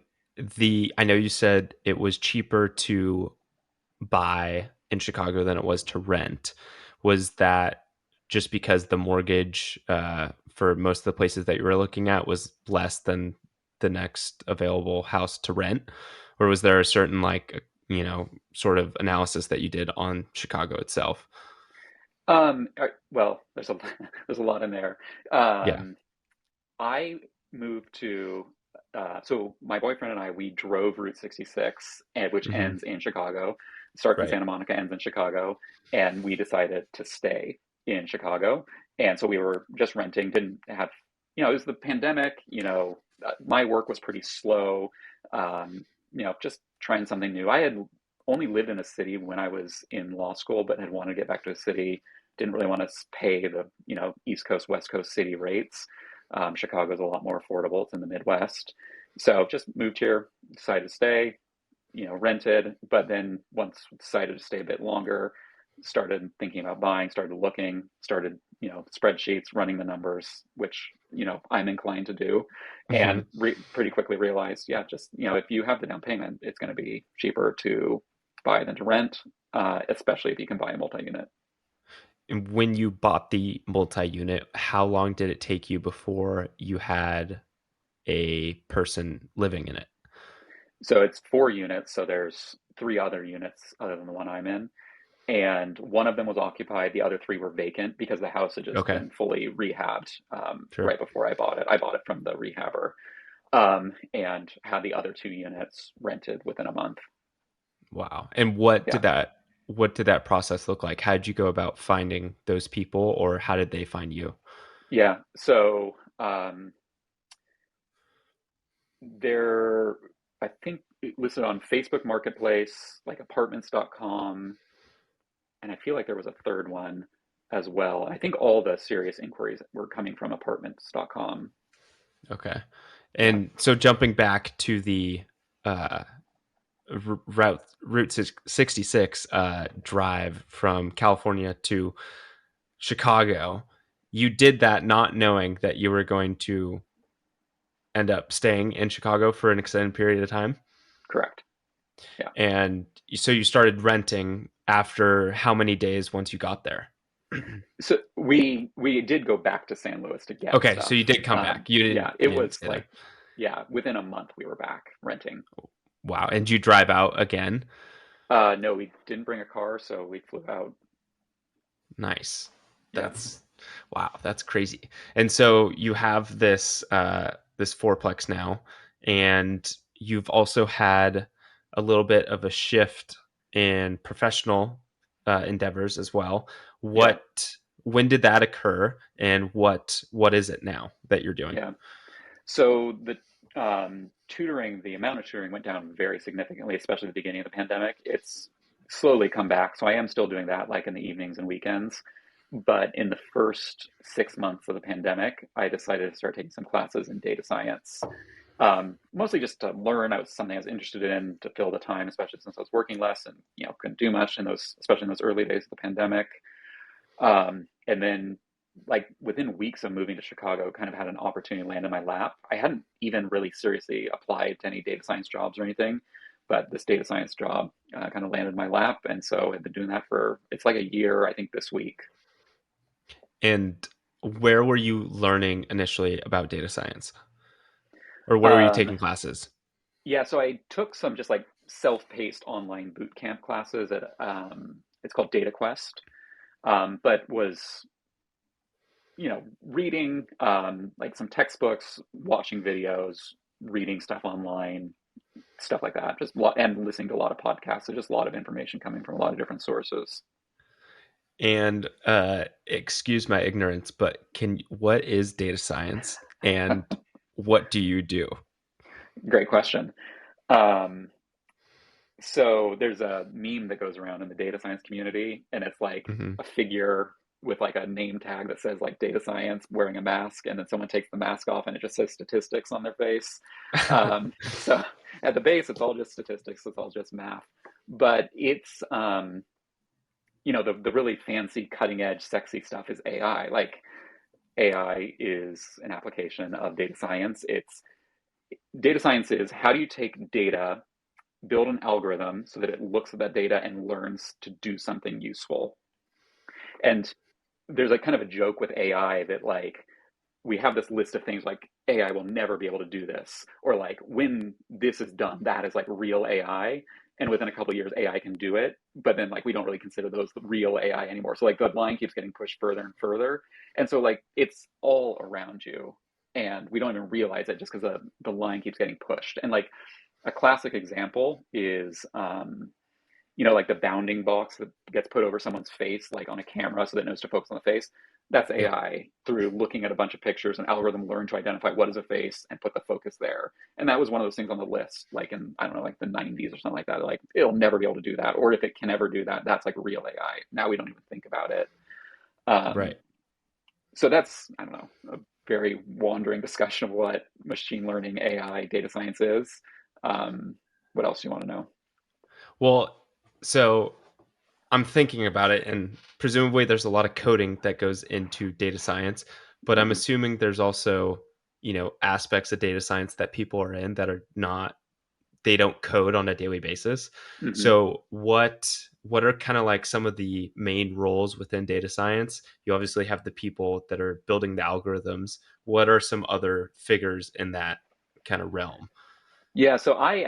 I know you said it was cheaper to buy in Chicago than it was to rent. Was that just because the mortgage for most of the places that you were looking at was less than the next available house to rent? Or was there a certain, like, sort of analysis that you did on Chicago itself? Well, there's a lot in there. Yeah. Um, I moved to so my boyfriend and I we drove Route 66, which Hmm. ends in Chicago, starts in Right. Santa Monica, ends in Chicago, and we decided to stay in Chicago. And so we were just renting, didn't have, it was the pandemic, my work was pretty slow, just trying something new. I had only lived in a city when I was in law school, but had wanted to get back to a city, didn't really want to pay the, East Coast, West Coast city rates. Chicago's a lot more affordable. It's in the Midwest. So just moved here, decided to stay, rented, but then once decided to stay a bit longer, started thinking about buying, started looking, started, spreadsheets, running the numbers, which, I'm inclined to do, Hmm. and pretty quickly realized, yeah, just, if you have the down payment, it's going to be cheaper to buy than to rent, especially if you can buy a multi-unit. And when you bought the multi-unit, how long did it take you before you had a person living in it? So it's 4 units. So there's 3 other units other than the one I'm in. And one of them was occupied. The other 3 were vacant because the house had just Okay, been fully rehabbed sure. right before I bought it. I bought it from the rehabber, and had the other 2 units rented within a month. Wow. And Yeah, what did that process look like? How did you go about finding those people, or how did they find you? yeah. So they're, I think, listed on Facebook Marketplace, like apartments.com, and I feel like there was a third one as well. I think all the serious inquiries were coming from apartments.com. Okay. Yeah, And so jumping back to the uh, Route 66 drive from California to Chicago, you did that not knowing that you were going to end up staying in Chicago for an extended period of time. correct. Yeah. And so you started renting after how many days once you got there? So we did go back to San Luis to get Okay, so stuff. you did come back. Yeah, You it didn't was stay there. like, yeah, within a month we were back renting. Wow. And you drive out again? No, we didn't bring a car, so we flew out. Nice. Yeah, That's wow, that's crazy. And so you have this fourplex now, and you've also had a little bit of a shift in professional endeavors as well. yeah, What when did that occur, and what is it now that you're doing? yeah. So the tutoring, the amount of tutoring went down very significantly, especially at the beginning of the pandemic. It's slowly come back. So I am still doing that, like in the evenings and weekends. But in the first 6 months of the pandemic, I decided to start taking some classes in data science, mostly just to learn. I was something I was interested in to fill the time, especially since I was working less and couldn't do much in those, especially in those early days of the pandemic. And then, like within weeks of moving to Chicago, kind of had an opportunity land in my lap. I hadn't even really seriously applied to any data science jobs or anything, but this data science job kind of landed in my lap, and so I've been doing that for, it's like a year, I think, this week. And where were you learning initially about data science? Or where were you Um, taking classes? yeah, so I took some just like self-paced online boot camp classes at it's called Data Quest, but was reading like some textbooks, watching videos, reading stuff online, stuff like that. Just a lot, and listening to a lot of podcasts. So just a lot of information coming from a lot of different sources. And excuse my ignorance, but can what is data science and what do you do? Great question. Um, so there's a meme that goes around in the data science community, and it's like Hmm. a figure with like a name tag that says like data science wearing a mask, and then someone takes the mask off and it just says statistics on their face. So at the base, it's all just statistics, it's all just math. But it's the really fancy, cutting edge, sexy stuff is AI. Like AI is an application of data science. It's data science is how do you take data, build an algorithm so that it looks at that data and learns to do something useful. And there's like kind of a joke with AI that like we have this list of things like AI will never be able to do this, or like when this is done, that is like real AI. And within a couple of years, AI can do it, but then like we don't really consider those the real AI anymore. So like the line keeps getting pushed further and further, and so like it's all around you, and we don't even realize it just because the line keeps getting pushed. And like a classic example is like the bounding box that gets put over someone's face, like on a camera, so that it knows to focus on the face. That's It, AI through looking at a bunch of pictures, an algorithm learned to identify what is a face and put the focus there. And that was one of those things on the list, like in, I don't know, like the 90s or something like that. Like it'll never be able to do that. Or if it can ever do that, that's like real AI. Now we don't even think about it. Um, right. so that's, I don't know, a very wandering discussion of what machine learning, AI, data science is. Um, what else do you want to know? Well, so I'm thinking about it, and presumably there's a lot of coding that goes into data science, but I'm Mm-hmm. assuming there's also, aspects of data science that people are in that are not they don't code on a daily basis. Mm-hmm. So what are kind of like some of the main roles within data science? You obviously have the people that are building the algorithms. What are some other figures in that kind of realm? Yeah, so I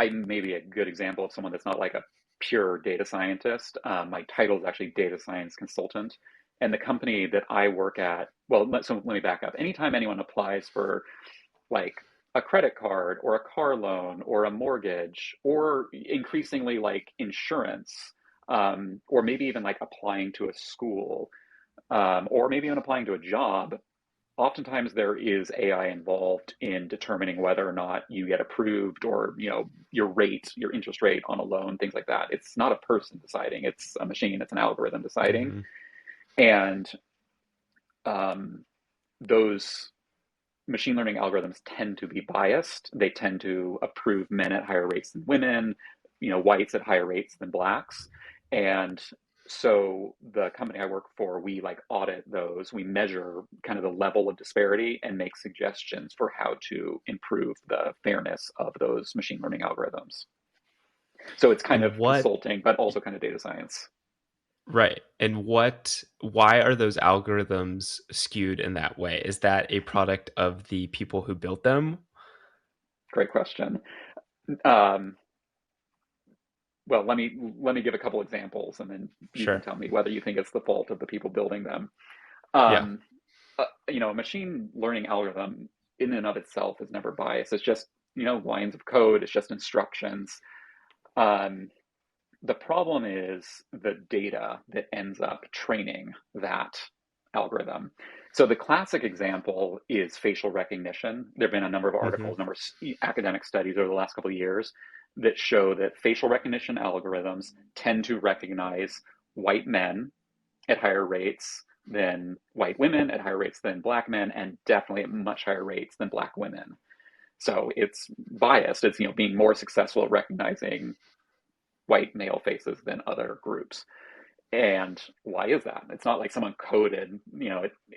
may be a good example of someone that's not like a pure data scientist. My title is actually data science consultant. And the company that I work at, well, let me back up. Anytime anyone applies for like a credit card or a car loan or a mortgage or increasingly like insurance, or maybe even like applying to a school, or maybe even applying to a job, oftentimes there is AI involved in determining whether or not you get approved or, your rate, your interest rate on a loan, things like that. It's not a person deciding, it's a machine, it's an algorithm deciding. Hmm. And um, those machine learning algorithms tend to be biased. They tend to approve men at higher rates than women, whites at higher rates than blacks. And so the company I work for, we like audit those. We measure kind of the level of disparity and make suggestions for how to improve the fairness of those machine learning algorithms. So it's kind And of what consulting, but also kind of data science. Right. And why are those algorithms skewed in that way? Is that a product of the people who built them? Great question. Um, well, let me give a couple examples, and then you can Sure. tell me whether you think it's the fault of the people building them. Yeah. Um, a machine learning algorithm in and of itself is never biased. It's just lines of code. It's just instructions. Um, the problem is the data that ends up training that algorithm. So the classic example is facial recognition. There have been a number of Hmm. articles, a number of academic studies over the last couple of years that show that facial recognition algorithms tend to recognize white men at higher rates than white women, at higher rates than black men, and definitely at much higher rates than black women. So it's biased. It's being more successful at recognizing white male faces than other groups. And why is that? It's not like someone coded,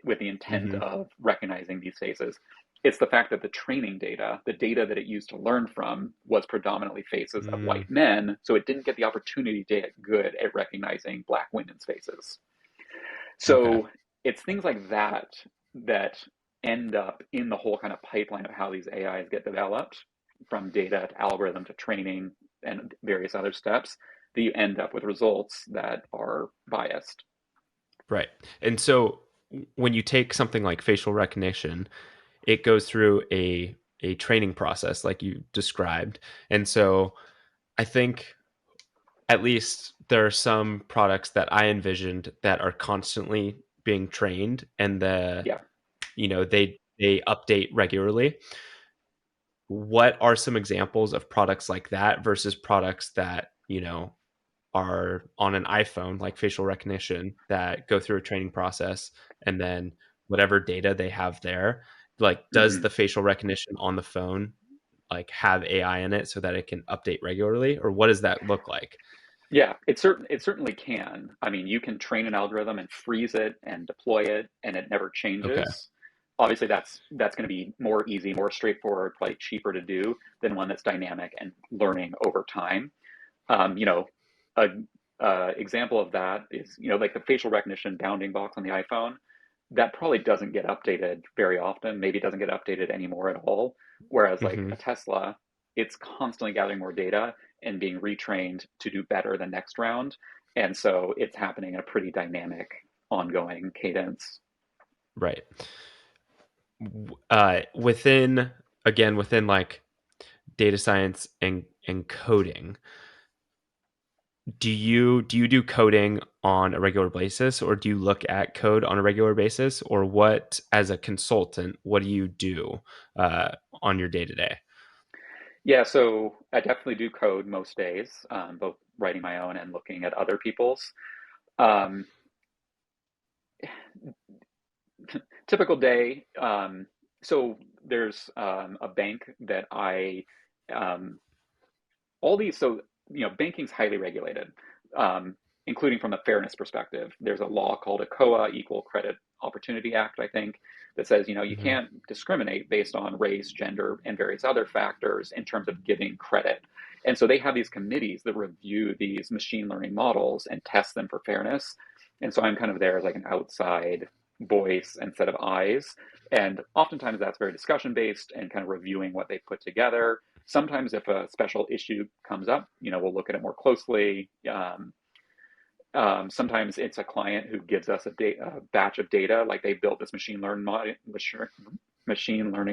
with the intent Hmm. of recognizing these faces. It's the fact that the training data, the data that it used to learn from, was predominantly faces of Mm, white men. So it didn't get the opportunity to get good at recognizing black women's faces. okay. So it's things like that that end up in the whole kind of pipeline of how these AIs get developed, from data to algorithm to training and various other steps, that you end up with results that are biased. Right. And so when you take something like facial recognition, it goes through a training process like you described. And so I think at least there are some products that I envisioned that are constantly being trained and Yeah. they update regularly. What are some examples of products like that versus products that, are on an iPhone, like facial recognition, that go through a training process and then whatever data they have there, like does Mm-hmm. the facial recognition on the phone like have AI in it so that it can update regularly, or what does that look like? Yeah, it certainly can. I mean, you can train an algorithm and freeze it and deploy it, and it never Okay. changes. Obviously, that's going to be more easy, more straightforward, probably cheaper to do than one that's dynamic and learning over time. Um, you know, a, example of that is like the facial recognition bounding box on the iPhone. That probably doesn't get updated very often. Maybe it doesn't get updated anymore at all. Whereas like Hmm. a Tesla, it's constantly gathering more data and being retrained to do better the next round. And so it's happening in a pretty dynamic, ongoing cadence. Right. Within within like data science and coding, do coding on a regular basis, or do you look at code on a regular basis, or what, as a consultant, what do you do uh, on your day to day? Yeah, so I definitely do code most days, both writing my own and looking at other people's. Um, Typical day. So there's a bank that um, all these, so, banking's highly regulated, um, including from a fairness perspective. There's a law called ECOA, Equal Credit Opportunity Act, I think, that says, you Hmm. can't discriminate based on race, gender, and various other factors in terms of giving credit. And so they have these committees that review these machine learning models and test them for fairness. And so I'm kind of there as like an outside voice and set of eyes. And oftentimes that's very discussion based and kind of reviewing what they put together. Sometimes if a special issue comes up, we'll look at it more closely. Sometimes it's a client who gives us a batch of data, like they built this machine learning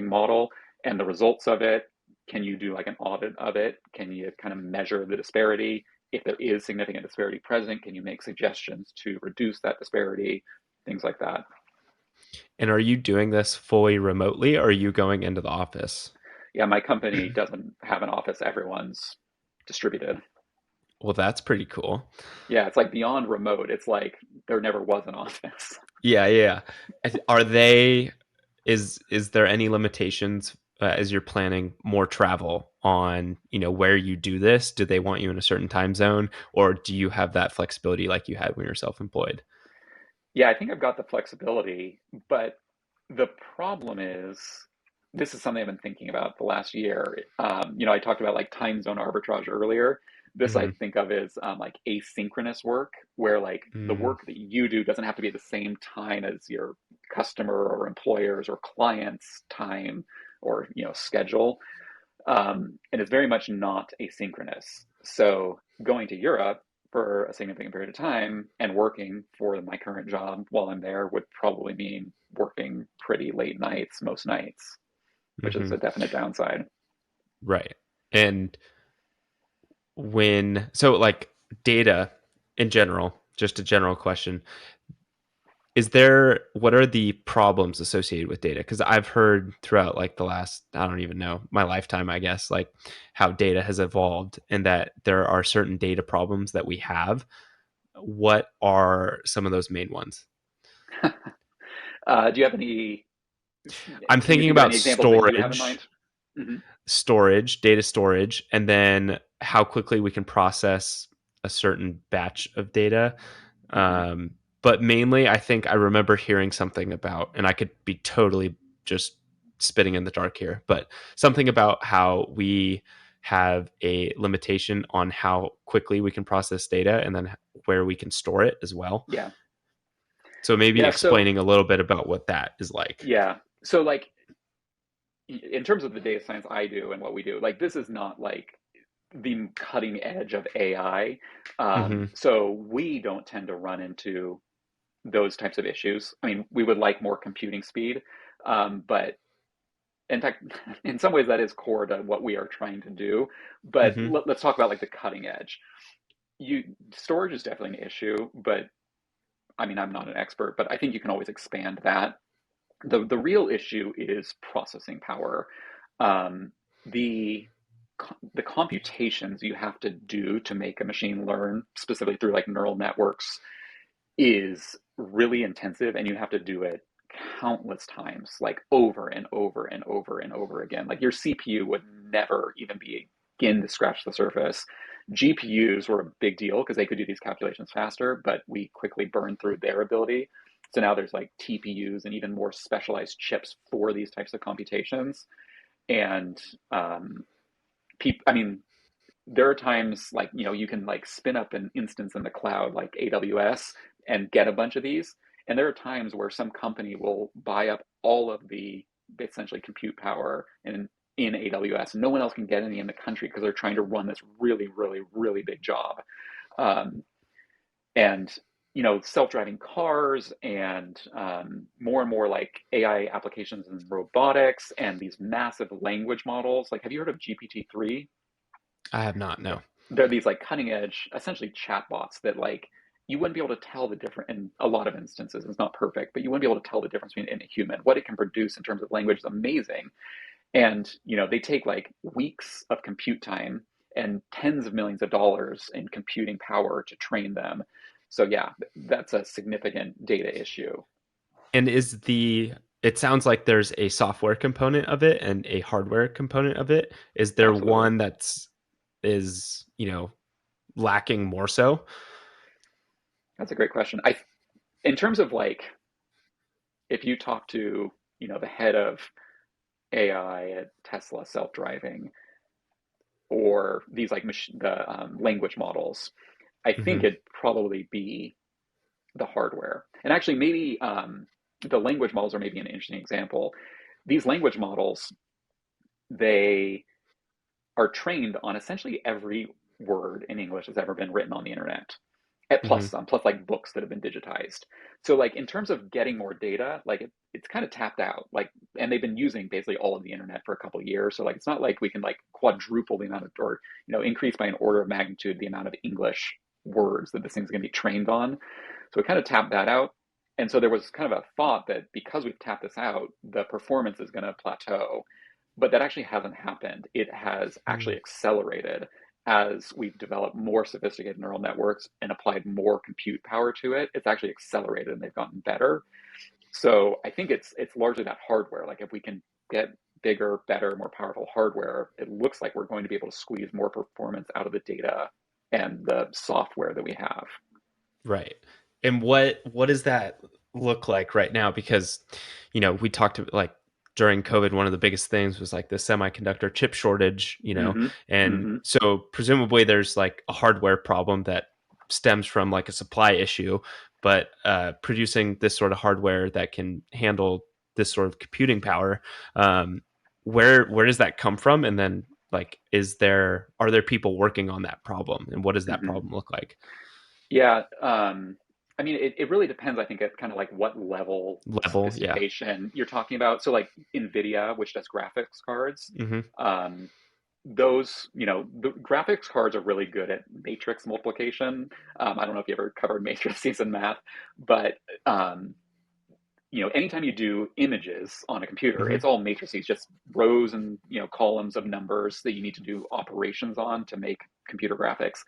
model, and the results of it. Can you do like an audit of it? Can you kind of measure the disparity? If there is significant disparity present, can you make suggestions to reduce that disparity? Things like that. And are you doing this fully remotely, or are you going into the office? Yeah, my company doesn't have an office. Everyone's distributed. Well, that's pretty cool. Yeah, it's like beyond remote. It's like there never was an office. Yeah, yeah. Are they? Is there any limitations as you're planning more travel on where you do this? Do they want you in a certain time zone, or do you have that flexibility like you had when you're self-employed? Yeah, I think I've got the flexibility, but the problem is this is something I've been thinking about the last year. I talked about like time zone arbitrage earlier. This I Hmm. think of as like asynchronous work, where like the Mm, work that you do doesn't have to be at the same time as your customer or employers or clients' time or schedule. And it's very much not asynchronous. So going to Europe for a significant period of time and working for my current job while I'm there would probably mean working pretty late nights most nights, which is hmm. a definite downside. Right. And like data in general, just a general question, what are the problems associated with data? Because I've heard throughout like the last, I don't even know, my lifetime, I guess, like how data has evolved and that there are certain data problems that we have. What are some of those main ones? Do you have any? I'm Can you thinking think of about any examples that you have in mind? Hmm. data storage, and then how quickly we can process a certain batch of data. Hmm. Um, but mainly, I think I remember hearing something about, and I could be totally just spitting in the dark here, but something about how we have a limitation on how quickly we can process data and then where we can store it as well. Yeah. So maybe Yeah. So explaining a little bit about what that is like. yeah. So like in terms of the data science I do and what we do, like this is not like the cutting edge of AI. Hmm. So we don't tend to run into those types of issues. I mean, we would like more computing speed, but in fact, in some ways that is core to what we are trying to do. But Hmm. let's talk about like the cutting edge. You Storage is definitely an issue, but I mean, I'm not an expert, but I think you can always expand that. The real issue is processing power. Um, the the computations you have to do to make a machine learn, specifically through like neural networks, is really intensive, and you have to do it countless times, like over and over and over and over again. Like your CPU would never even begin to scratch the surface. GPUs were a big deal because they could do these calculations faster, but we quickly burned through their ability. So now there's like TPUs and even more specialized chips for these types of computations. And I mean, there are times like you can like spin up an instance in the cloud like AWS and get a bunch of these, and there are times where some company will buy up all of the essentially compute power in AWS. No one else can get any in the country because they're trying to run this really really really big job. um, and self-driving cars and more and more like AI applications in robotics and these massive language models. Like, have you heard of GPT-3? I have not, no. they're these like cutting edge, essentially chatbots that like you wouldn't be able to tell the difference in a lot of instances. It's not perfect, but you wouldn't be able to tell the difference between in a human. What it can produce in terms of language is amazing. And they take like weeks of compute time and tens of millions of dollars in computing power to train them. So yeah, that's a significant data issue. And it sounds like there's a software component of it and a hardware component of it. Is there Absolutely. one is, lacking more so? That's a great question. In terms of like, if you talk to, the head of AI at Tesla self-driving, or these like the language models, I think Hmm. it'd probably be the hardware. And actually, maybe the language models are maybe an interesting example. These language models, they are trained on essentially every word in English that's ever been written on the internet. At plus Hmm. some, plus like books that have been digitized. So like in terms of getting more data, like it's kind of tapped out. Like, and they've been using basically all of the internet for a couple of years. So like it's not like we can like quadruple the amount of, or increase by an order of magnitude the amount of English words that this thing's going to be trained on. So we kind of tapped that out. And so there was kind of a thought that because we've tapped this out, the performance is going to plateau. But that actually hasn't happened. It has actually accelerated as we've developed more sophisticated neural networks and applied more compute power to it. It's actually accelerated and they've gotten better. So I think it's largely that hardware. Like if we can get bigger, better, more powerful hardware, it looks like we're going to be able to squeeze more performance out of the data and the software that we have. Right. And what does that look like right now? Because, we talked to like during COVID, one of the biggest things was like the semiconductor chip shortage, Mm-hmm. and Mm-hmm. so presumably there's like a hardware problem that stems from like a supply issue, but producing this sort of hardware that can handle this sort of computing power, um, where does that come from? And then like, are there people working on that problem, and what does that Mm-hmm. problem look like? Yeah, I mean, it really depends, I think, at kind of like what level of Level, yeah. sophistication you're talking about. So, like NVIDIA, which does graphics cards, Hmm. um, those, the graphics cards are really good at matrix multiplication. I don't know if you ever covered matrices in math, but um, anytime you do images on a computer, Hmm. it's all matrices, just rows and columns of numbers that you need to do operations on to make computer graphics.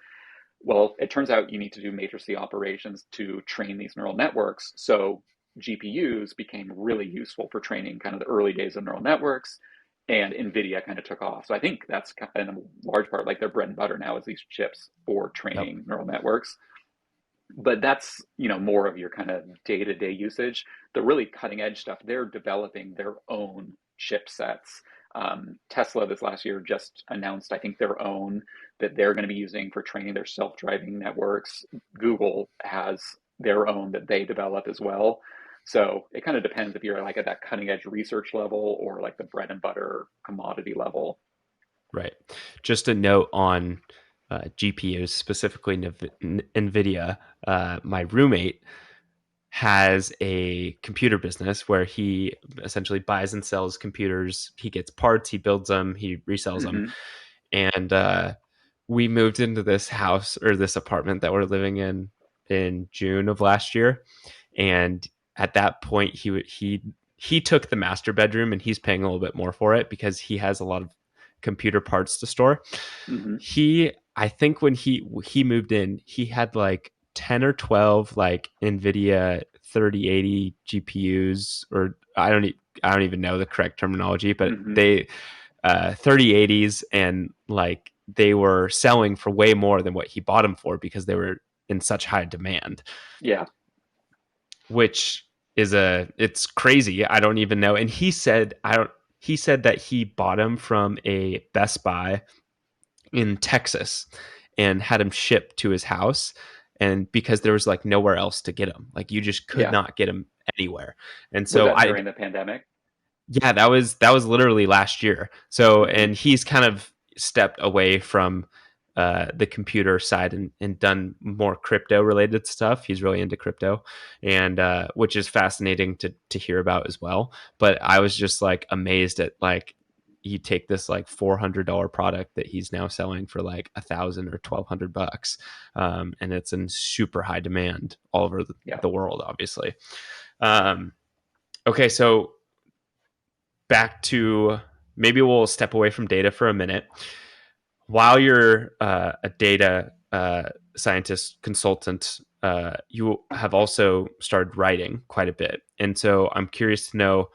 Well, it turns out you need to do matrix operations to train these neural networks. So GPUs became really useful for training kind of the early days of neural networks, and NVIDIA kind of took off. So I think that's in a large part like their bread and butter now is these chips for Yep. training neural networks. But that's more of your kind of day-to-day usage. The really cutting edge stuff, they're developing their own chipsets. Tesla this last year just announced, I think, their own that they're going to be using for training their self-driving networks. Google has their own that they develop as well. So it kind of depends if you're like at that cutting edge research level or like the bread and butter commodity level. Right. Just a note on GPUs, specifically NVIDIA. My roommate has a computer business where he essentially buys and sells computers. He gets parts, he builds them, he resells them. Mm-hmm. And we moved into this house or this apartment that we're living in June of last year. And at that point, he took the master bedroom, and he's paying a little bit more for it because he has a lot of computer parts to store. Mm-hmm. I think when he moved in, he had like 10 or 12 like Nvidia 3080 GPUs, or I don't even know the correct terminology, but Mm-hmm. they 3080s, and like they were selling for way more than what he bought them for because they were in such high demand, Yeah. which it's crazy. I don't even know. And he said that he bought them from a Best Buy in Texas and had him shipped to his house. And because there was like nowhere else to get them, like you just could Yeah. not get them anywhere. And Was so that during the pandemic? yeah, that was literally last year. So, Mm-hmm. and he's kind of stepped away from the computer side and done more crypto related stuff. He's really into crypto, and which is fascinating to hear about as well. But I was just like amazed at like he'd take this like $400 product that he's now selling for like 1,000 or 1,200 bucks, and it's in super high demand all over Yeah. the world, obviously. Um, okay, so back to, maybe we'll step away from data for a minute. While you're a data scientist consultant, you have also started writing quite a bit. And so I'm curious to know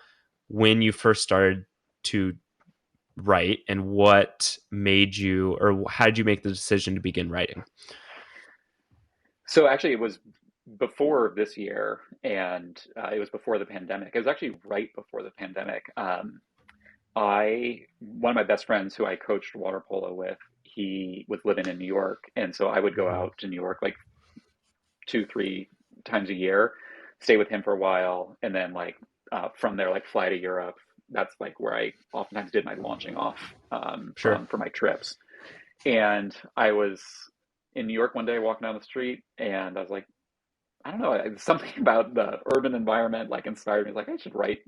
when you first started to write and what made you, or how did you make the decision to begin writing? So actually, it was before this year, and it was before the pandemic. It was actually right before the pandemic. I One of my best friends who I coached water polo with, he was living in New York, and so I would go Mm-hmm. out to New York like 2, 3 times a year, stay with him for a while, and then from there like fly to Europe. That's like where I oftentimes did my launching off Sure. from for my trips. And I was in New York one day walking down the street, and I was like, I don't know, something about the urban environment like inspired me. Like I should write.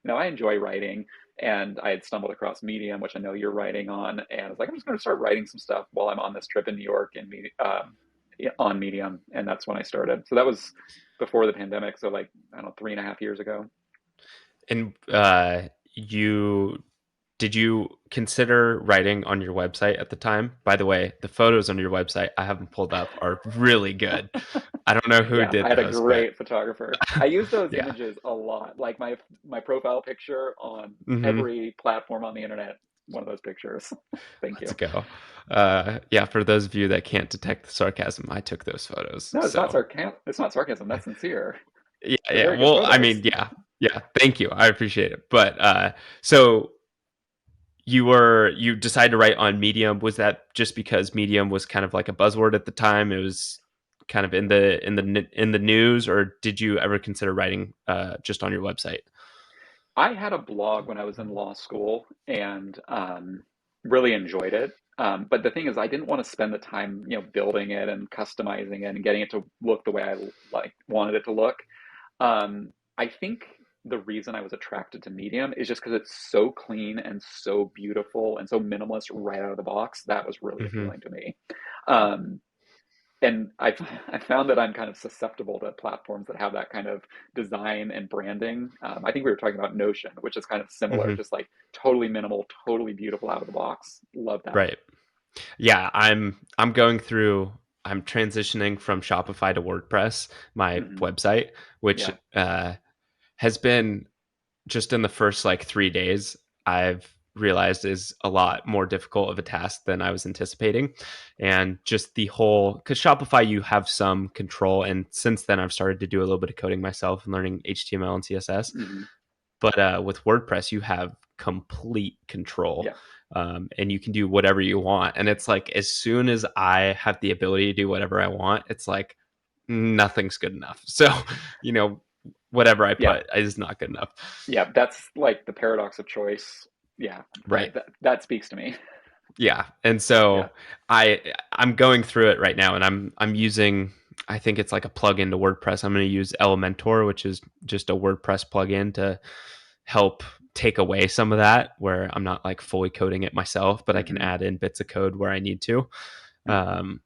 I enjoy writing, and I had stumbled across Medium, which I know you're writing on, and I was like, I'm just going to start writing some stuff while I'm on this trip in New York and on Medium, and that's when I started. So that was before the pandemic. So like I don't know, 3.5 years ago. And you did you consider writing on your website at the time? By the way, the photos on your website I haven't pulled up are really good. I don't know who Yeah, I did had a those, but great photographer. I use those yeah. images a lot. Like my profile picture on Hmm. every platform on the internet. One of those pictures. Thank Let's you. go. Yeah, for those of you that can't detect the sarcasm, I took those photos. No, it's not So sarcasm. It's not sarcasm. That's sincere. yeah, They're yeah. very good Well, I photos. mean, yeah, yeah. Thank you. I appreciate it. But so you decided to write on Medium. Was that just because Medium was kind of like a buzzword at the time? It was kind of in the news, or did you ever consider writing just on your website? I had a blog when I was in law school and really enjoyed it. But the thing is, I didn't want to spend the time, building it and customizing it and getting it to look the way I like wanted it to look. I think the reason I was attracted to Medium is just because it's so clean and so beautiful and so minimalist right out of the box. That was really Hmm. appealing to me. Um, and I found that I'm kind of susceptible to platforms that have that kind of design and branding. I think we were talking about Notion, which is kind of similar, Hmm. just like totally minimal, totally beautiful out of the box. Love that. Right. Yeah, I'm going through. I'm transitioning from Shopify to WordPress, my Hmm. website, which Yeah. has been, just in the first like 3 days, I've realized is a lot more difficult of a task than I was anticipating. And just the whole, because Shopify, you have some control. And since then, I've started to do a little bit of coding myself and learning HTML and CSS. Hmm. But with WordPress, you have complete control. Yeah. And you can do whatever you want. And it's like, as soon as I have the ability to do whatever I want, it's like nothing's good enough. So, you know, whatever I Yeah. put is not good enough. Yeah. That's like the paradox of choice. Yeah. Right. That speaks to me. Yeah. And Yeah. so I'm going through it right now, and I'm using, I think it's like a plugin to WordPress. I'm going to use Elementor, which is just a WordPress plugin to help take away some of that, where I'm not like fully coding it myself, but I can Hmm. add in bits of code where I need to. Hmm. Um,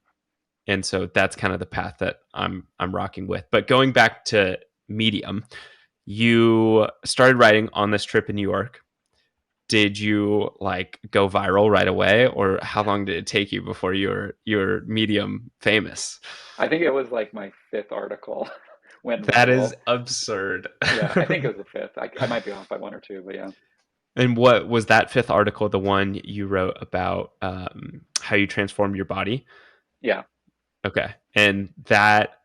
and so that's kind of the path that I'm rocking with. But going back to Medium, you started writing on this trip in New York. Did you like go viral right away, or how long did it take you before you're Medium famous? I think it was like my fifth article went That is viral. absurd. Yeah, I think it was the fifth. I might be off by one or two, but yeah. And what was that fifth article? The one you wrote about how you transformed your body? Yeah. Okay, and that,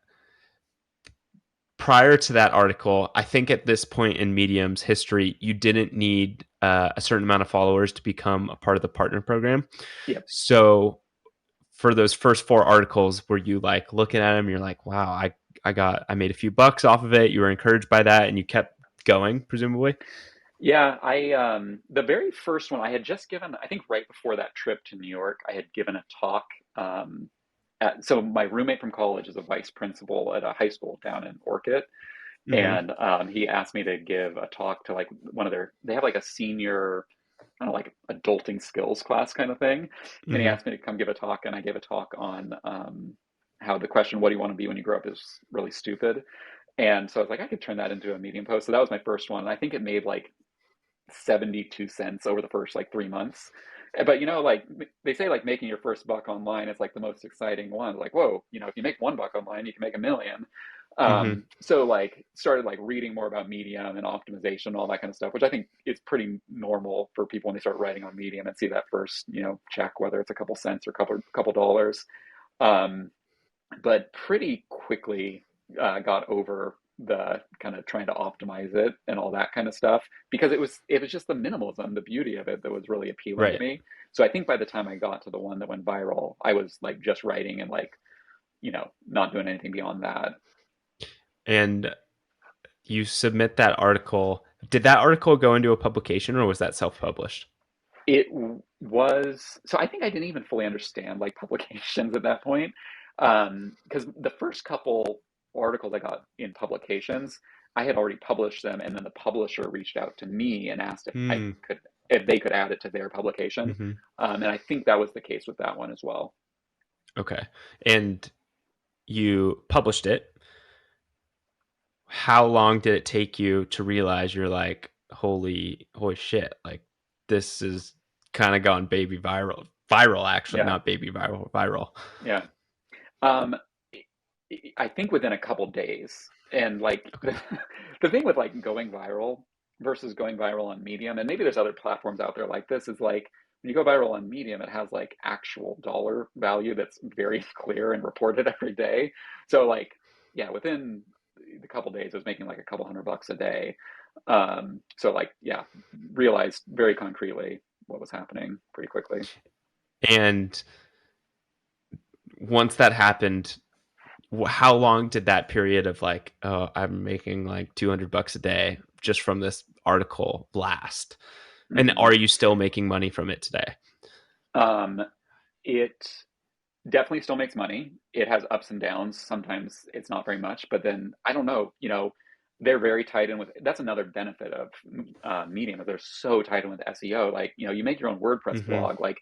prior to that article, I think at this point in Medium's history, you didn't need a certain amount of followers to become a part of the partner program. Yep. So for those first four articles, were you like looking at them, you're like, wow, I made a few bucks off of it. You were encouraged by that and you kept going, presumably? Yeah, I the very first one I had just given, I think right before that trip to New York, I had given a talk so my roommate from college is a vice principal at a high school down in Orchid, Mm-hmm. and he asked me to give a talk to like one of they have like a senior I don't know, like adulting skills class kind of thing. And he Hmm. asked me to come give a talk, and I gave a talk on how the question, "What do you want to be when you grow up?" is really stupid. And so I was like, I could turn that into a Medium post. So that was my first one, and I think it made like 72 cents over the first like 3 months. But like they say, like making your first buck online is like the most exciting one. Like, whoa, if you make 1 buck online, you can make 1 million. Hmm. So like started like reading more about Medium and optimization and all that kind of stuff, which I think is pretty normal for people when they start writing on Medium and see that first, check, whether it's a couple cents or couple dollars. Um, but pretty quickly got over the kind of trying to optimize it and all that kind of stuff, because it was just the minimalism, the beauty of it, that was really appealing to Right. me. So I think by the time I got to the one that went viral, I was like just writing and like not doing anything beyond that. And you submit that article. Did that article go into a publication or was that self-published? It was, so I think I didn't even fully understand like publications at that point, because the first couple articles I got in publications, I had already published them, and then the publisher reached out to me and asked Hmm. if they could add it to their publication, Hmm. and I think that was the case with that one as well. Okay. And you published it. How long did it take you to realize you're like, holy shit, like this is kind of gone baby viral, actually, Yeah, not baby viral. yeah. Um, I think within a couple days. And like Okay. the thing with like going viral versus going viral on Medium, and maybe there's other platforms out there like this, is like when you go viral on Medium, it has like actual dollar value that's very clear and reported every day. So like, yeah, within the couple days, I was making like a couple $100 a day. So like, yeah, realized very concretely what was happening pretty quickly. And once that happened, how long did that period of like, oh, I'm making like $200 a day just from this article last? And Mhm. are you still making money from it today? Um, it definitely still makes money. It has ups and downs. Sometimes it's not very much, but then I don't know, they're very tied in with, that's another benefit of Medium, is they're so tied in with SEO. Like, you make your own WordPress Hmm. blog, like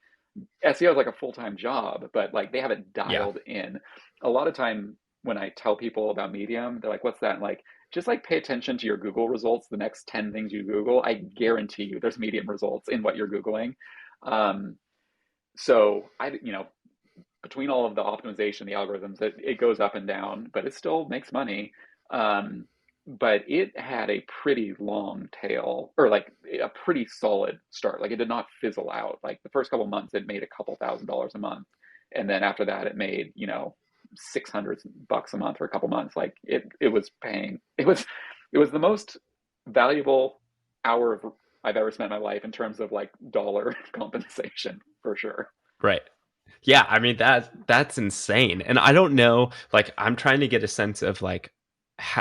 SEO is like a full-time job, but like they have it Yeah. dialed in. A lot of time when I tell people about Medium, they're like, what's that? And like, just like pay attention to your Google results, the next 10 things you Google, I guarantee you there's Medium results in what you're Googling. Um, so between all of the optimization, the algorithms, it goes up and down, but it still makes money. Um, but it had a pretty long tail, or like a pretty solid start. Like it did not fizzle out. Like the first couple of months, it made a couple $1,000s a month, and then after that, it made 600 bucks a month for a couple months. Like it was paying. It was the most valuable hour I've ever spent in my life in terms of like dollar compensation for sure. Right. Yeah, I mean that's insane. And I don't know, like I'm trying to get a sense of like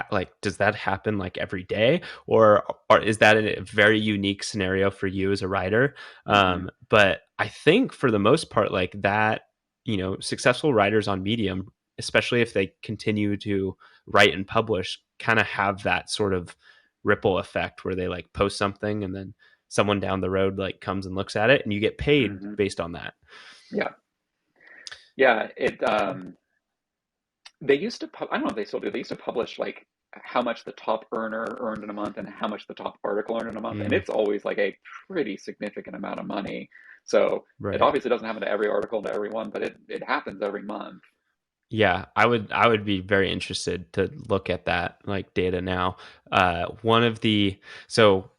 like does that happen like every day or is that a very unique scenario for you as a writer? Mm-hmm. But I think for the most part like that, successful writers on Medium, especially if they continue to write and publish, kind of have that sort of ripple effect where they like post something and then someone down the road like comes and looks at it and you get paid Mm-hmm. based on that. Yeah. Yeah, they used to I don't know if they still do. They used to publish like how much the top earner earned in a month and how much the top article earned in a month, and Mm, it's always like a pretty significant amount of money. So it right. obviously doesn't happen to every article to everyone, but it happens every month. Yeah, I would be very interested to look at that like data now. One of the so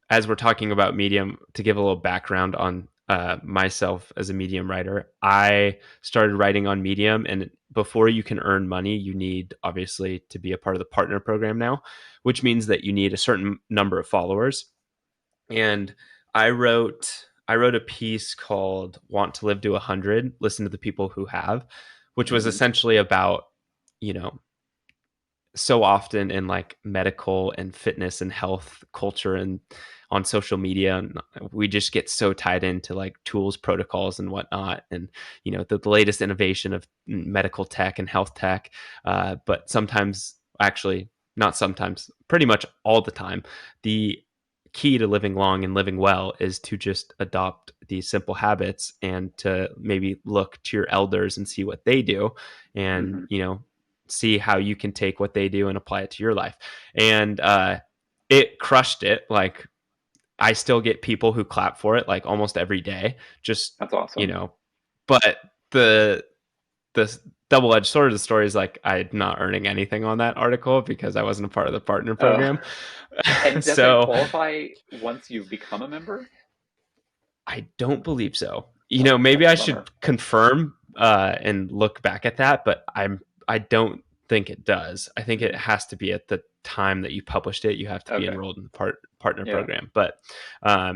as we're talking about Medium, to give a little background on myself as a Medium writer, I started writing on Medium, and before you can earn money, you need obviously to be a part of the partner program now, which means that you need a certain number of followers. And I wrote a piece called "Want to Live to 100." Listen to the people who have, which was Hmm. essentially about you know so often in like medical and fitness and health culture and on social media and we just get so tied into like tools protocols and whatnot and the latest innovation of medical tech and health tech, but sometimes, actually not sometimes, pretty much all the time, the key to living long and living well is to just adopt these simple habits and to maybe look to your elders and see what they do, and Hmm. see how you can take what they do and apply it to your life. And it crushed it. Like, I still get people who clap for it like almost every day. Just That's you awesome. know, but the double-edged sword of the story is like I'm not earning anything on that article because I wasn't a part of the partner Oh, program. and does that So qualify once you become a member? I don't believe so. Oh, Maybe that's a I bummer. should confirm and look back at that, but I don't think it does. I think it Hmm. has to be at the time that you published it. You have to be Okay. enrolled in the partner Yeah. program. But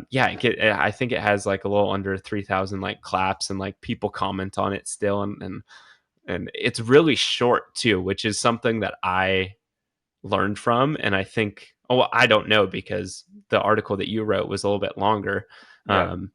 yeah, I think it has like a little under 3,000 like claps, and like people comment on it still, and it's really short too, which is something that I learned from. And I think, oh, I don't know, because the article that you wrote was a little bit longer. Yeah. Um,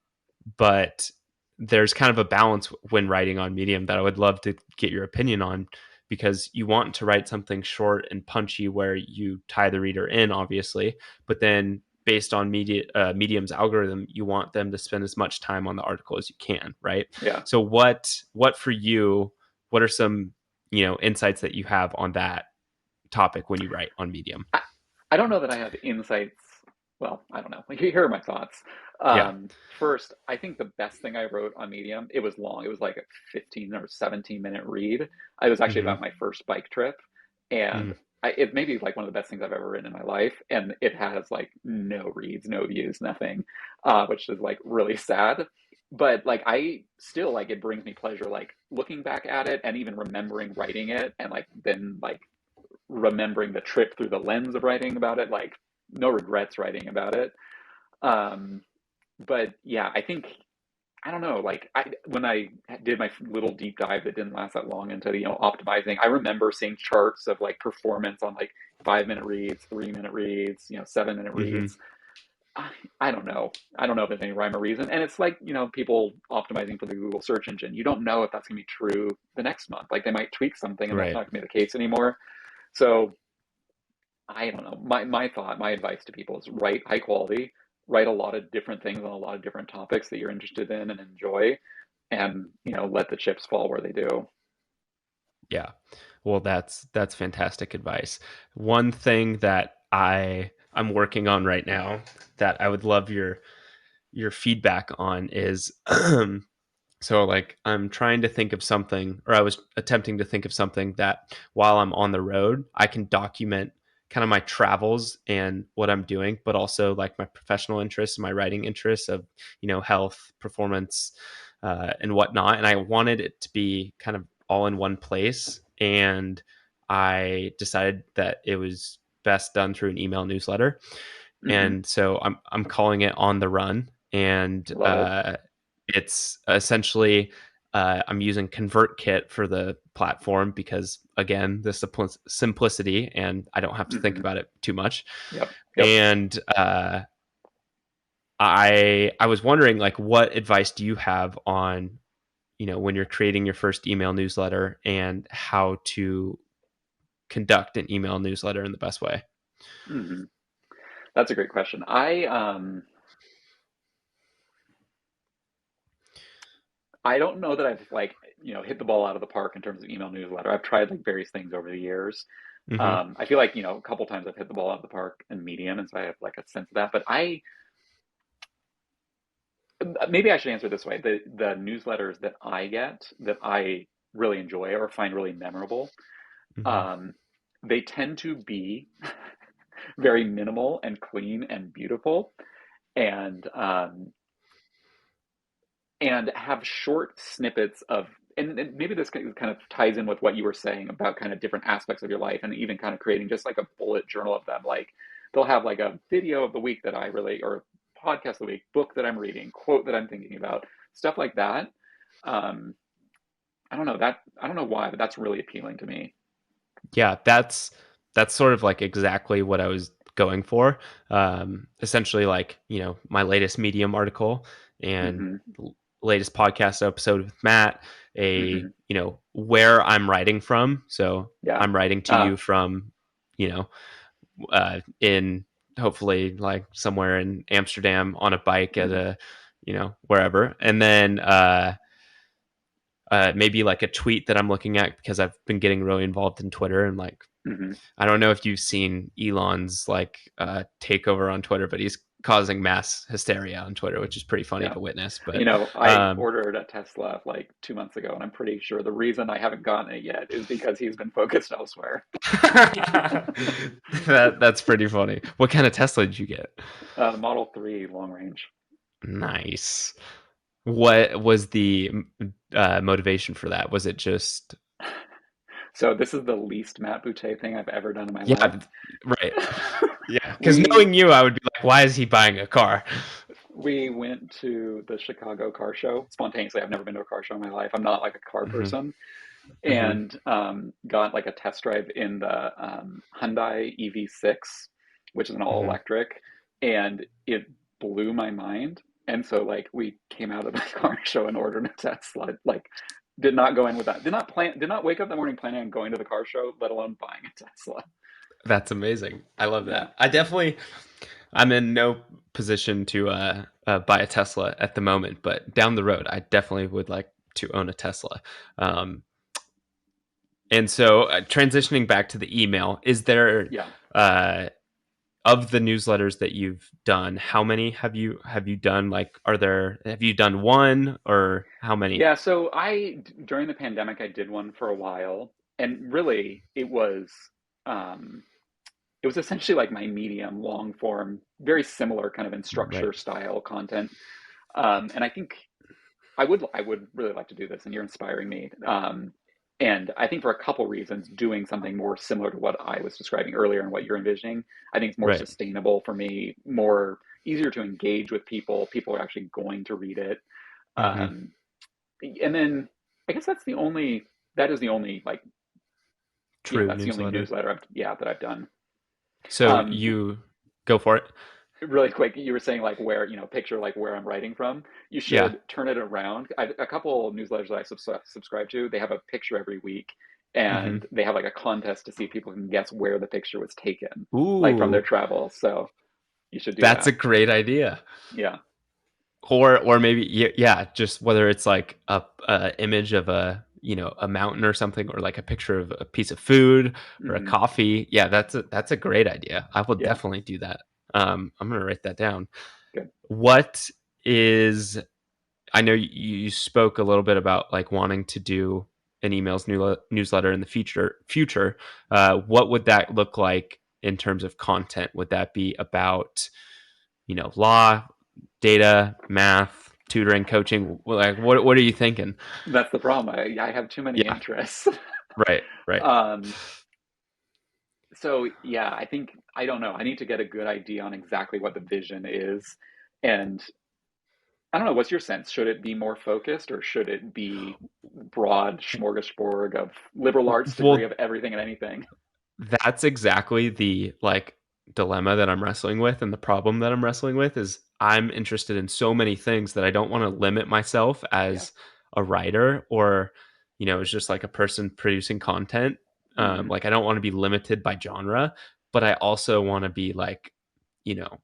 but there's kind of a balance when writing on Medium that I would love to get your opinion on, because you want to write something short and punchy where you tie the reader in, obviously, but then based on Medium's algorithm, you want them to spend as much time on the article as you can, right? Yeah. So what for you? What are some insights that you have on that topic when you write on Medium? I, I don't know that I have insights. Well, I don't know. Here are my thoughts. Yeah. First, I think the best thing I wrote on Medium, it was long. It was like a 15 or 17-minute read. It was actually Mm-hmm. about my first bike trip. And it may be like one of the best things I've ever written in my life. And it has like no reads, no views, nothing, which is like really sad. But like I still like it brings me pleasure, like looking back at it and even remembering writing it and like then like remembering the trip through the lens of writing about it, like no regrets writing about it. Um, but yeah, I think I don't know. Like when I did my little deep dive that didn't last that long into optimizing, I remember seeing charts of like performance on like 5-minute reads, 3-minute reads, 7-minute Mm-hmm. reads. I don't know. I don't know if there's any rhyme or reason. And it's like, people optimizing for the Google search engine. You don't know if that's going to be true the next month. Like they might tweak something and that's Right. not going to be the case anymore. So I don't know. My advice to people is write high quality, write a lot of different things on a lot of different topics that you're interested in and enjoy, and let the chips fall where they do. Yeah. Well, that's fantastic advice. One thing that I'm working on right now that I would love your feedback on is so like I'm trying to think of something, or I was attempting to think of something that while I'm on the road, I can document kind of my travels and what I'm doing, but also like my professional interests, my writing interests of, health, performance, and whatnot. And I wanted it to be kind of all in one place. And I decided that it was best done through an email newsletter. Hmm. And so I'm calling it On the Run. And Love it. it's essentially I'm using ConvertKit for the platform because, again, the simplicity, and I don't have to think Hmm. about it too much. Yep. Yep. And I was wondering, like, what advice do you have on when you're creating your first email newsletter and how to conduct an email newsletter in the best way? Hmm. That's a great question. I don't know that I've like hit the ball out of the park in terms of email newsletter. I've tried like various things over the years. Hmm. I feel like a couple times I've hit the ball out of the park in Medium, and so I have like a sense of that. But I maybe I should answer this way: the newsletters that I get that I really enjoy or find really memorable, Hmm. um, they tend to be very minimal and clean and beautiful, and have short snippets of. And maybe this kind of ties in with what you were saying about kind of different aspects of your life, and even kind of creating just like a bullet journal of them. Like they'll have like a video of the week that I really, or podcast of the week, book that I'm reading, quote that I'm thinking about, stuff like that. Um, I don't know that. I don't know why, but that's really appealing to me. Yeah, that's sort of like exactly what I was going for. Essentially, like my latest Medium article and Hmm. latest podcast episode with Matt. Hmm. Where I'm writing from. So Yeah. I'm writing to you from in hopefully like somewhere in Amsterdam on a bike at a, wherever. And then maybe like a tweet that I'm looking at because I've been getting really involved in Twitter and like Hmm. I don't know if you've seen Elon's like takeover on Twitter, but he's causing mass hysteria on Twitter, which is pretty funny Yeah. to witness. But You know, I um, ordered a Tesla like 2 months ago, and I'm pretty sure the reason I haven't gotten it yet is because he's been focused elsewhere. that's pretty funny. What kind of Tesla did you get? Model 3 long range. Nice. What was the motivation for that? Was it just So this is the least Matt Boutte thing I've ever done in my life. yeah, right? Yeah, because we knowing you, I would be like, why is he buying a car? we went to the Chicago car show spontaneously. I've never been to a car show in my life. I'm not like a car Hmm. person, Hmm. and got like a test drive in the Hyundai EV6, which is an all Hmm. electric, and it blew my mind. And so like we came out of the car show and ordered a Tesla. Like did not go in with that. Did not wake up that morning planning on going to the car show, let alone buying a Tesla. That's amazing. I love Yeah. that. I'm in no position to buy a Tesla at the moment, but down the road, I definitely would like to own a Tesla. Um, and so, transitioning back to the email, is there Yeah. uh, of the newsletters that you've done? How many have you done? Like, have you done one or how many? Yeah, so I during the pandemic I did one for a while, and really um it was essentially like my medium long form, very similar kind of in Right, structure style content. And I think I would really like to do this, and you're inspiring me. And I think for a couple reasons, doing something more similar to what I was describing earlier and what you're envisioning, I think it's more right. sustainable for me, more easier to engage with people. People are actually going to read it. Hmm. Um, and then I guess that is the only like yeah, True that's the only newsletter. newsletter that I've done. So Um, you go for it. really quick, you were saying like where, picture like where I'm writing from. You Yeah. should turn it around. A couple newsletters that I subscribe to, they have a picture every week, Hmm. and they have like a contest to see if people can guess where the picture was taken, like from their Ooh, travels. So you should do that's a that. great idea. Yeah. Or maybe yeah, just whether it's like a image of a mountain or something, or like a picture of a piece of food or a Hmm. coffee. Yeah, that's a great idea. I will Yeah. definitely do that. I'm gonna write that down. Good. What is I know you spoke a little bit about like wanting to do an newsletter in the future. What would that look like in terms of content? Would that be about law, data, math, tutoring, coaching? Like, what are you thinking? That's the problem. I have too many Yeah, interests. right, right. um, so yeah, I think I don't know. I need to get a good idea on exactly what the vision is, and I don't know. What's your sense? Should it be more focused, or should it be broad smorgasbord of liberal arts degree of Well, everything and anything? that's exactly the like dilemma that I'm wrestling with, and the problem that I'm wrestling with is I'm interested in so many things that I don't want to limit myself Yeah. as a writer or as just like a person producing content. Hmm. Like I don't want to be limited by genre, but I also want to be like, you know,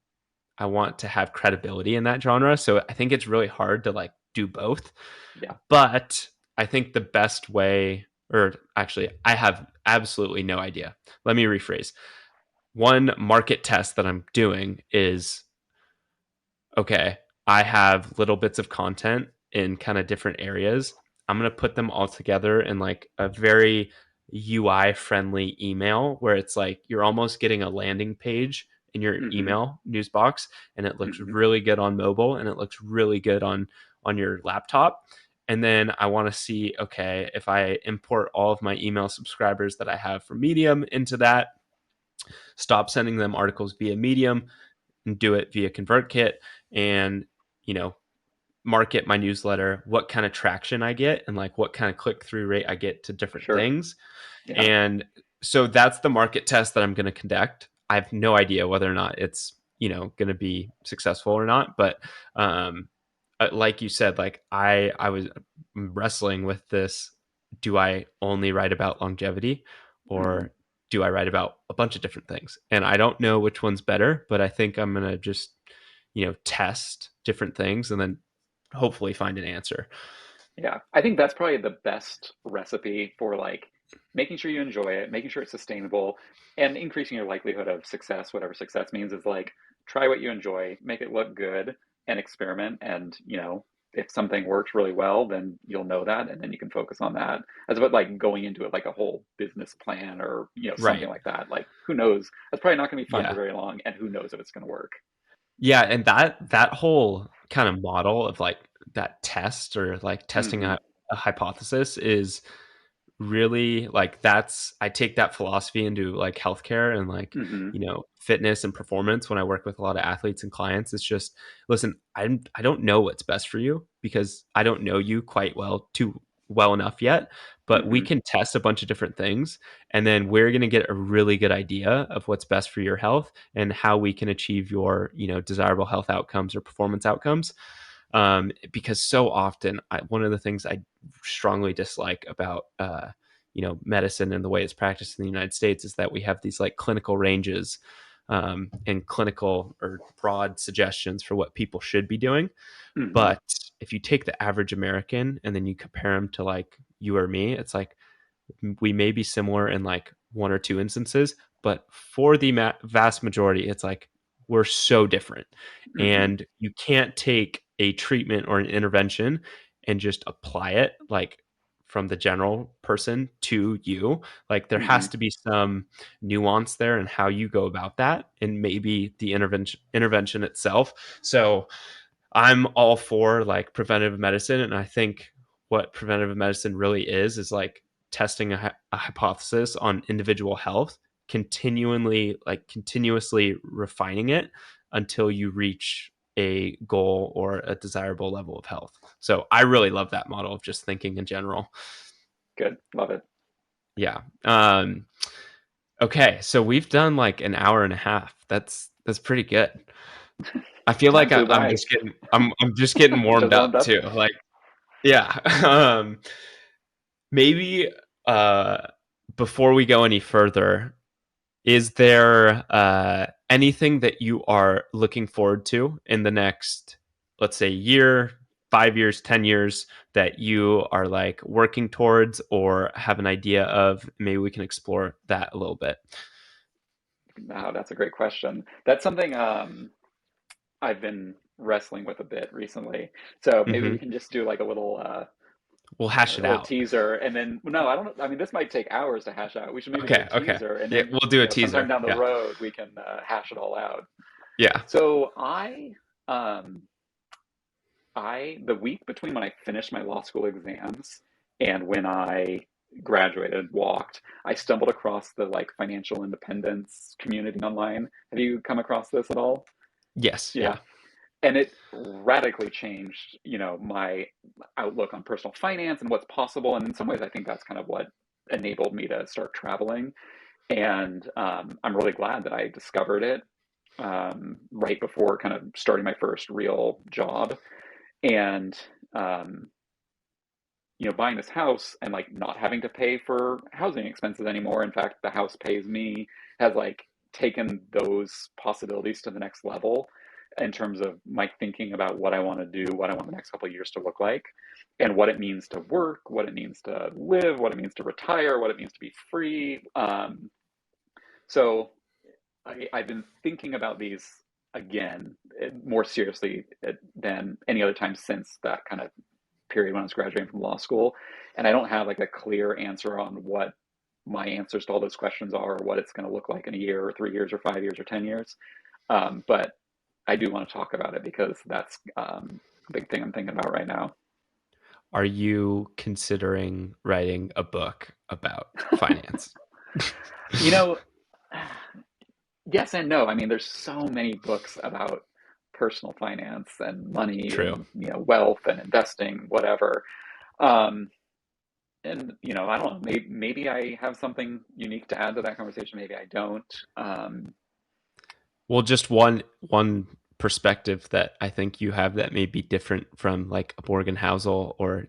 I want to have credibility in that genre. So I think it's really hard to like do both. Yeah. But I think the best way, or actually, I have absolutely no idea. Let me rephrase. One market test that I'm doing is okay, I have little bits of content in kind of different areas. I'm going to put them all together in like a very UI friendly email where it's like you're almost getting a landing page in your Hmm. email news box, and it looks Hmm. really good on mobile and it looks really good on your laptop. And then I want to see, okay, if I import all of my email subscribers that I have from Medium into that, stop sending them articles via Medium and do it via ConvertKit, and you know market my newsletter, what kind of traction I get, and like what kind of click through rate I get to different Sure. things. Yeah. And so that's the market test that I'm going to conduct. I have no idea whether or not it's going to be successful or not, but um, like you said, like I was wrestling with this. Do I only write about longevity, Hmm. or do I write about a bunch of different things? And I don't know which one's better, but I think I'm going to just, test different things and then hopefully find an answer. Yeah, I think that's probably the best recipe for like making sure you enjoy it, making sure it's sustainable, and increasing your likelihood of success, whatever success means, is like try what you enjoy, make it look good, and experiment. And, if something works really well, then you'll know that, and then you can focus on that. As about like going into it like a whole business plan or, something Right. like that. Like, who knows? That's probably not going to be fun for Yeah. very long, and who knows if it's going to work. Yeah, and that whole kind of model of like that test or like testing Hmm. a hypothesis is really like that's I take that philosophy into like healthcare and like Hmm. fitness and performance when I work with a lot of athletes and clients. It's just, listen, I don't know what's best for you because I don't know you quite too well enough yet, but we Hmm. can test a bunch of different things, and then we're going to get a really good idea of what's best for your health and how we can achieve your desirable health outcomes or performance outcomes. Because so often one of the things I strongly dislike about medicine and the way it's practiced in the United States is that we have these like clinical ranges, and clinical or broad suggestions for what people should be doing. Hmm. But if you take the average American and then you compare them to like you or me, it's like we may be similar in like one or two instances, but for the vast majority, it's like we're so different. Hmm. And you can't take a treatment or an intervention and just apply it like from the general person to you. Like there has Hmm. to be some nuance there in how you go about that and maybe the intervention itself. So I'm all for like preventative medicine, and I think what preventative medicine really is like testing a hypothesis on individual health, continuously refining it until you reach a goal or a desirable level of health. So I really love that model of just thinking in general. Good. Love it. Yeah. Okay, so we've done like an hour and a half. That's pretty good. I feel Time like flew I'm by. just getting I'm just getting warmed Just warmed up up. too. Like, yeah. Maybe uh before we go any further, is there anything that you are looking forward to in the next, let's say, year, 5 years, 10 years, that you are like working towards or have an idea of? Maybe we can explore that a little bit. Wow, that's a great question. That's something I've been wrestling with a bit recently. So maybe we Hmm. can just do like We'll hash a it little out. teaser, and then no, I don't. I mean, this might take hours to hash out. We should maybe do a Okay. Okay. teaser, and Yeah, then we'll do a sometime teaser. down the Yeah. road we can hash it all out. Yeah. So um, the week between when I finished my law school exams and when I graduated and walked, I stumbled across the like financial independence community online. Have you come across this at all? Yes. Yeah. Yeah. And it radically changed, my outlook on personal finance and what's possible. And in some ways, I think that's kind of what enabled me to start traveling. And I'm really glad that I discovered it right before kind of starting my first real job. And um, buying this house and like not having to pay for housing expenses anymore. In fact, the house pays me, has like taken those possibilities to the next level in terms of my thinking about what I want to do, what I want the next couple of years to look like, and what it means to work, what it means to live, what it means to retire, what it means to be free. So I've been thinking about these again more seriously than any other time since that kind of period when I was graduating from law school. And I don't have like a clear answer on what my answers to all those questions are, or what it's going to look like in a year or 3 years or 5 years or 10 years. But I do want to talk about it because that's a big thing I'm thinking about right now. Are you considering writing a book about finance? You know, yes and no. I mean, there's so many books about personal finance and money True. and wealth and investing, whatever. Um, and I don't know. Maybe I have something unique to add to that conversation. Maybe I don't. Well, just one perspective that I think you have that may be different from like a Morgan Housel or,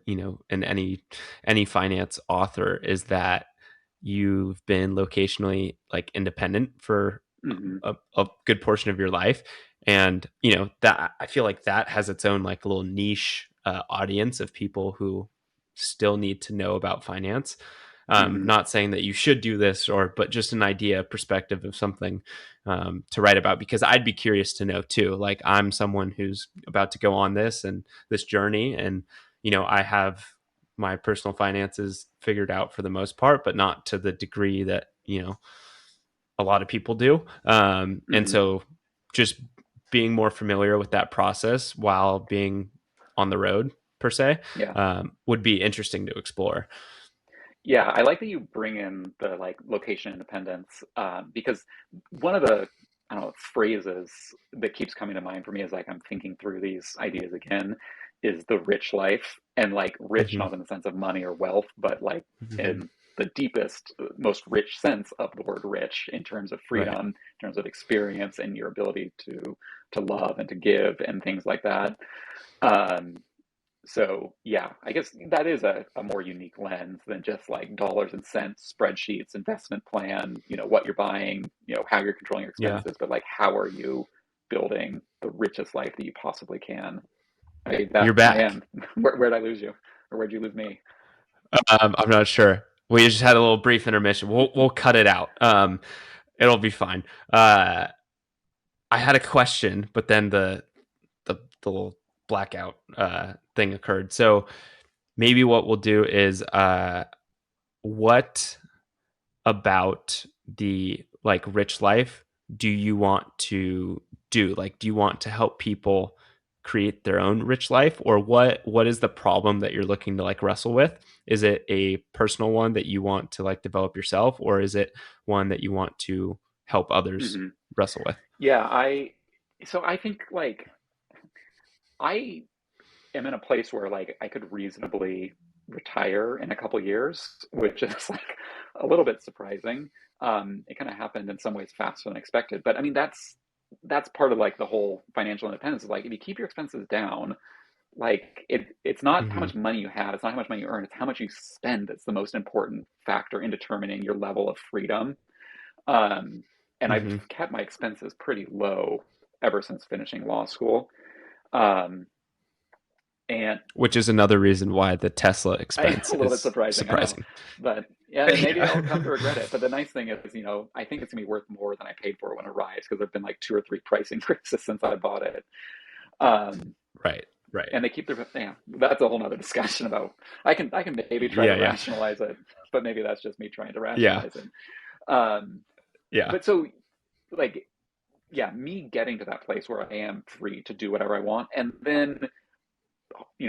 and any finance author is that you've been locationally like independent for Hmm. a good portion of your life. And, that I feel like that has its own like little niche audience of people who still need to know about finance. Hmm. Not saying that you should do this, but just an idea, perspective of something to write about, because I'd be curious to know too. Like, I'm someone who's about to go on this journey, and I have my personal finances figured out for the most part, but not to the degree that a lot of people do. And Hmm. so, just being more familiar with that process while being on the road per se Yeah. would be interesting to explore. Yeah, I like that you bring in the like location independence, because one of the, I don't know, phrases that keeps coming to mind for me as like I'm thinking through these ideas again is the rich life, and like rich Hmm. not in the sense of money or wealth, but like Hmm. in the deepest, most rich sense of the word rich in terms of Right. freedom, in terms of experience and your ability to love and to give and things like that. Um, so yeah, I guess that is a more unique lens than just like dollars and cents, spreadsheets, investment plan, what you're buying, how you're controlling your Yeah. expenses, but like how are you building the richest life that you possibly can? You're I back. am. Where'd I lose you? Or where'd you lose me? I'm not sure. We just had a little brief intermission. We'll cut it out. It'll be fine. I had a question, but then the little blackout thing occurred. So maybe what we'll do is what about the like rich life do you want to do? Like, do you want to help people create their own rich life, or what is the problem that you're looking to like wrestle with? Is it a personal one that you want to like develop yourself, or is it one that you want to help others Hmm. wrestle with? Yeah, I think like I am in a place where like I could reasonably retire in a couple years, which is like a little bit surprising. It kind of happened in some ways faster than expected, but I mean that's part of like the whole financial independence is like if you keep your expenses down, like it's not how Hmm. much money you have, it's not how much money you earn, it's how much you spend that's the most important factor in determining your level of freedom. Um, and I've Hmm. kept my expenses pretty low ever since finishing law school. Um, and Which is another reason why the Tesla a expense little bit is surprising, I know, surprising. but yeah, maybe I'll come to Yeah. regret it. But the nice thing is, I think it's gonna be worth more than I paid for it when it arrives because there've been like two or three price increases since I bought it. Um, Right. Right. and they keep their, yeah, that's a whole nother discussion about. I can maybe try to Yeah. Yeah. rationalize it, but maybe that's just me trying to Yeah. rationalize it. Um, Yeah. but so like, yeah, me getting to that place where I am free to do whatever I want, and then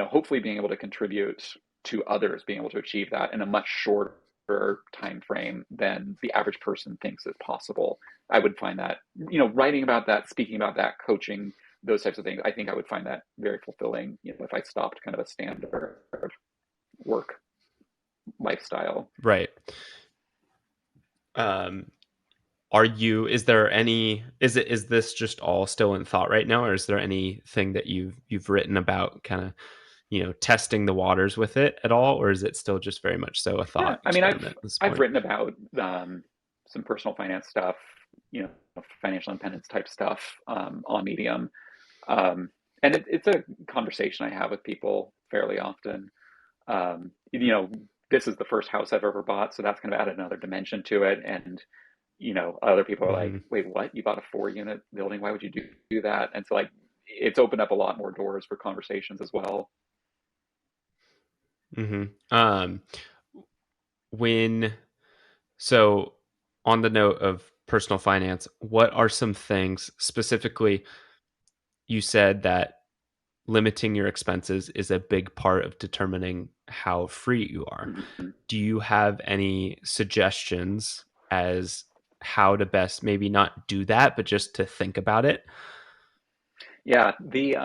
hopefully being able to contribute to others being able to achieve that in a much shorter time frame than the average person thinks is possible. I would find that, writing about that, speaking about that, coaching, those types of things, I think I would find that very fulfilling, if I stopped kind of a standard work lifestyle. Right. Um, are you? Is there any? Is this just all still in thought right now, or is there anything that you've written about, kind of testing the waters with it at all, or is it still just very much so a Yeah, thought I mean, I've experiment at this I've point? written about some personal finance stuff, financial independence type stuff on Medium. Um, and it's a conversation I have with people fairly often. Um, you know, this is the first house I've ever bought, so that's kind of added another dimension to it. And other people are like, Hmm. "Wait, what? You bought a 4 unit building? Why would you do that?" And so like, it's opened up a lot more doors for conversations as well. Hmm. When so on the note of personal finance, what are some things specifically? You said that limiting your expenses is a big part of determining how free you are. Mhm. Do you have any suggestions as how to best maybe not do that, but just to think about it? Yeah, the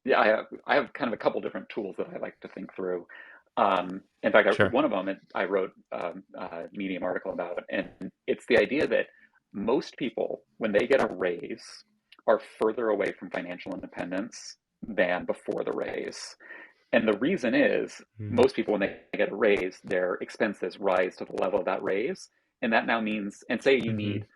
yeah, I have kind of a couple different tools that I like to think through. In fact, Sure. one of them I wrote a Medium article about, and it's the idea that most people, when they get a raise, are further away from financial independence than before the raise. And the reason is Mm-hmm. most people, when they get a raise, their expenses rise to the level of that raise. And that now means, and say you Mm-hmm. need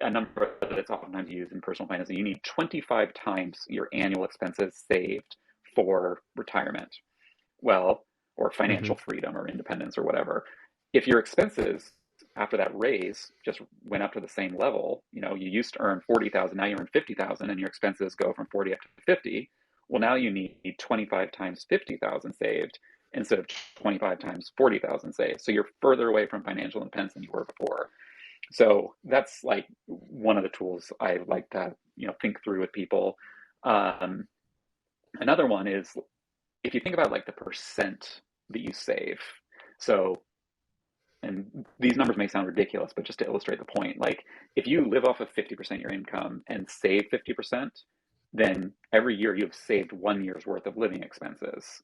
a number that's oftentimes used in personal finance, you need 25 times your annual expenses saved for retirement. Well, or Mm-hmm. financial freedom or independence or whatever. If your expenses after that raise just went up to the same level, you used to earn 40,000, now you earn 50,000 and your expenses go from 40 up to 50. Well, now you need 25 times 50,000 saved instead of 25 times 40,000 saved. So you're further away from financial independence than you were before. So that's like one of the tools I like to, think through with people. Um, Another one is if you think about like the percent that you save. So, and these numbers may sound ridiculous, but just to illustrate the point, like if you live off of 50% of your income and save 50%, then every year you've saved 1 year's worth of living expenses.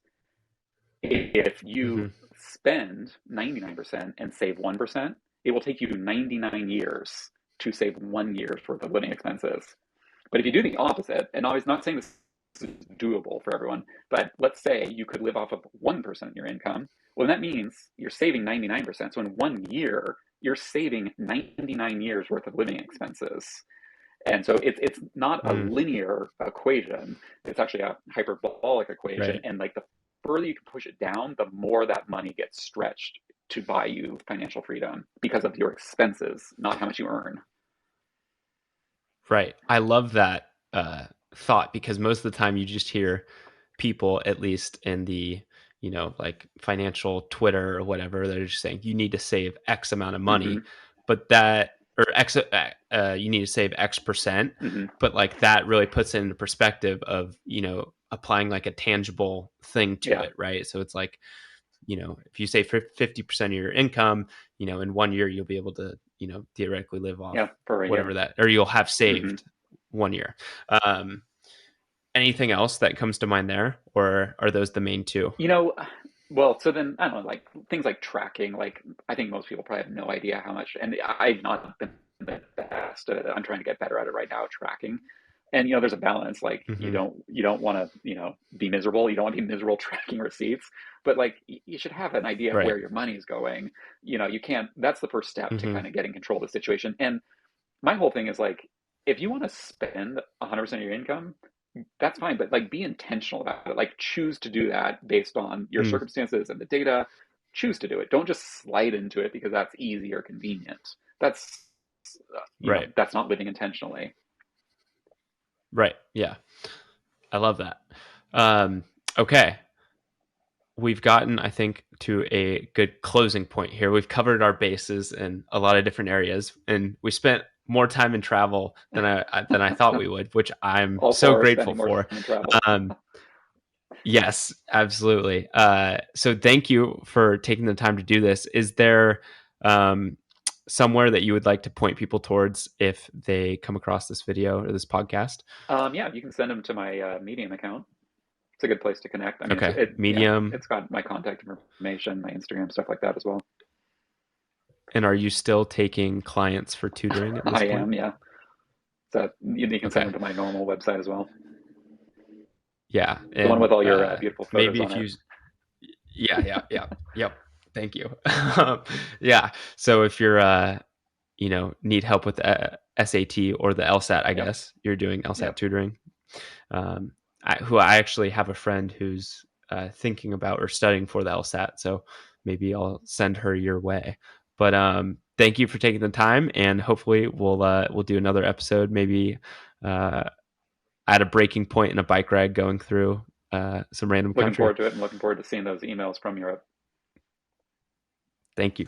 If Mm-hmm. you spend 99% and save 1%, it will take you 99 years to save 1 year's worth of living expenses. But if you do the opposite, and I was not saying this is doable for everyone, but let's say you could live off of 1% of your income, well, that means you're saving 99%. So in 1 year, you're saving 99 years worth of living expenses. And so it's not a Mm. linear equation. It's actually a hyperbolic equation. Right. And like the further you can push it down, the more that money gets stretched to buy you financial freedom because of your expenses, not how much you earn. Right. I love that thought because most of the time you just hear people, at least in the, like financial Twitter or whatever, they're just saying you need to save X amount of money, Mm-hmm. but that, or X, you need to save X percent. Mm-hmm. But like that really puts it into perspective of, applying like a tangible thing to Yeah. it. Right. So it's like, if you save 50% of your income, in 1 year, you'll be able to, theoretically live Yeah. off For a whatever year. that, or you'll have Mm-hmm. saved 1 year. Um, Anything else that comes to mind there, or are those the main two? You know, well, so then I don't know, like things like tracking. Like I think most people probably have no idea how much, and I've not been the best. I'm trying to get better at it right now, tracking. And there's a balance. Like Mm-hmm. you don't want to be miserable. You don't want to be miserable tracking receipts, but like you should have an idea of Right. where your money's going. You can't. That's the first step to Mm-hmm. kind of getting control of the situation. And my whole thing is like, if you want to spend 100% of your income, that's fine, but like be intentional about it. Like choose to do that based on your Mm. circumstances and the data. Choose to do it. Don't just slide into it because that's easy or convenient. That's Right. that's not living intentionally. Right. Yeah. I love that. Um, okay. We've gotten, I think, to a good closing point here. We've covered our bases in a lot of different areas, and we spent more time in travel than I thought we would, which I'm All so for grateful spending more time for. in travel. Um, yes, absolutely. So thank you for taking the time to do this. Is there um, somewhere that you would like to point people towards if they come across this video or this podcast? Yeah, you can send them to my Medium account. It's a good place to connect. I mean, Okay, yeah, Medium. it's got my contact information, my Instagram, stuff like that as well. And are you still taking clients for tutoring at this I point? am, yeah. So you can send Okay. them to my normal website as well. Yeah, The one and with all your beautiful photos maybe on if it. you, yeah, yeah, yeah, yep. Thank you. Yeah. So if you're, need help with SAT or the LSAT, I Yep, guess you're doing LSAT yep. tutoring. Um, I actually have a friend who's thinking about or studying for the LSAT, so maybe I'll send her your way. But thank you for taking the time, and hopefully we'll do another episode, maybe uh, at a breaking point in a bike ride going through some random Looking country. forward to it and looking forward to seeing those emails from Europe. Thank you.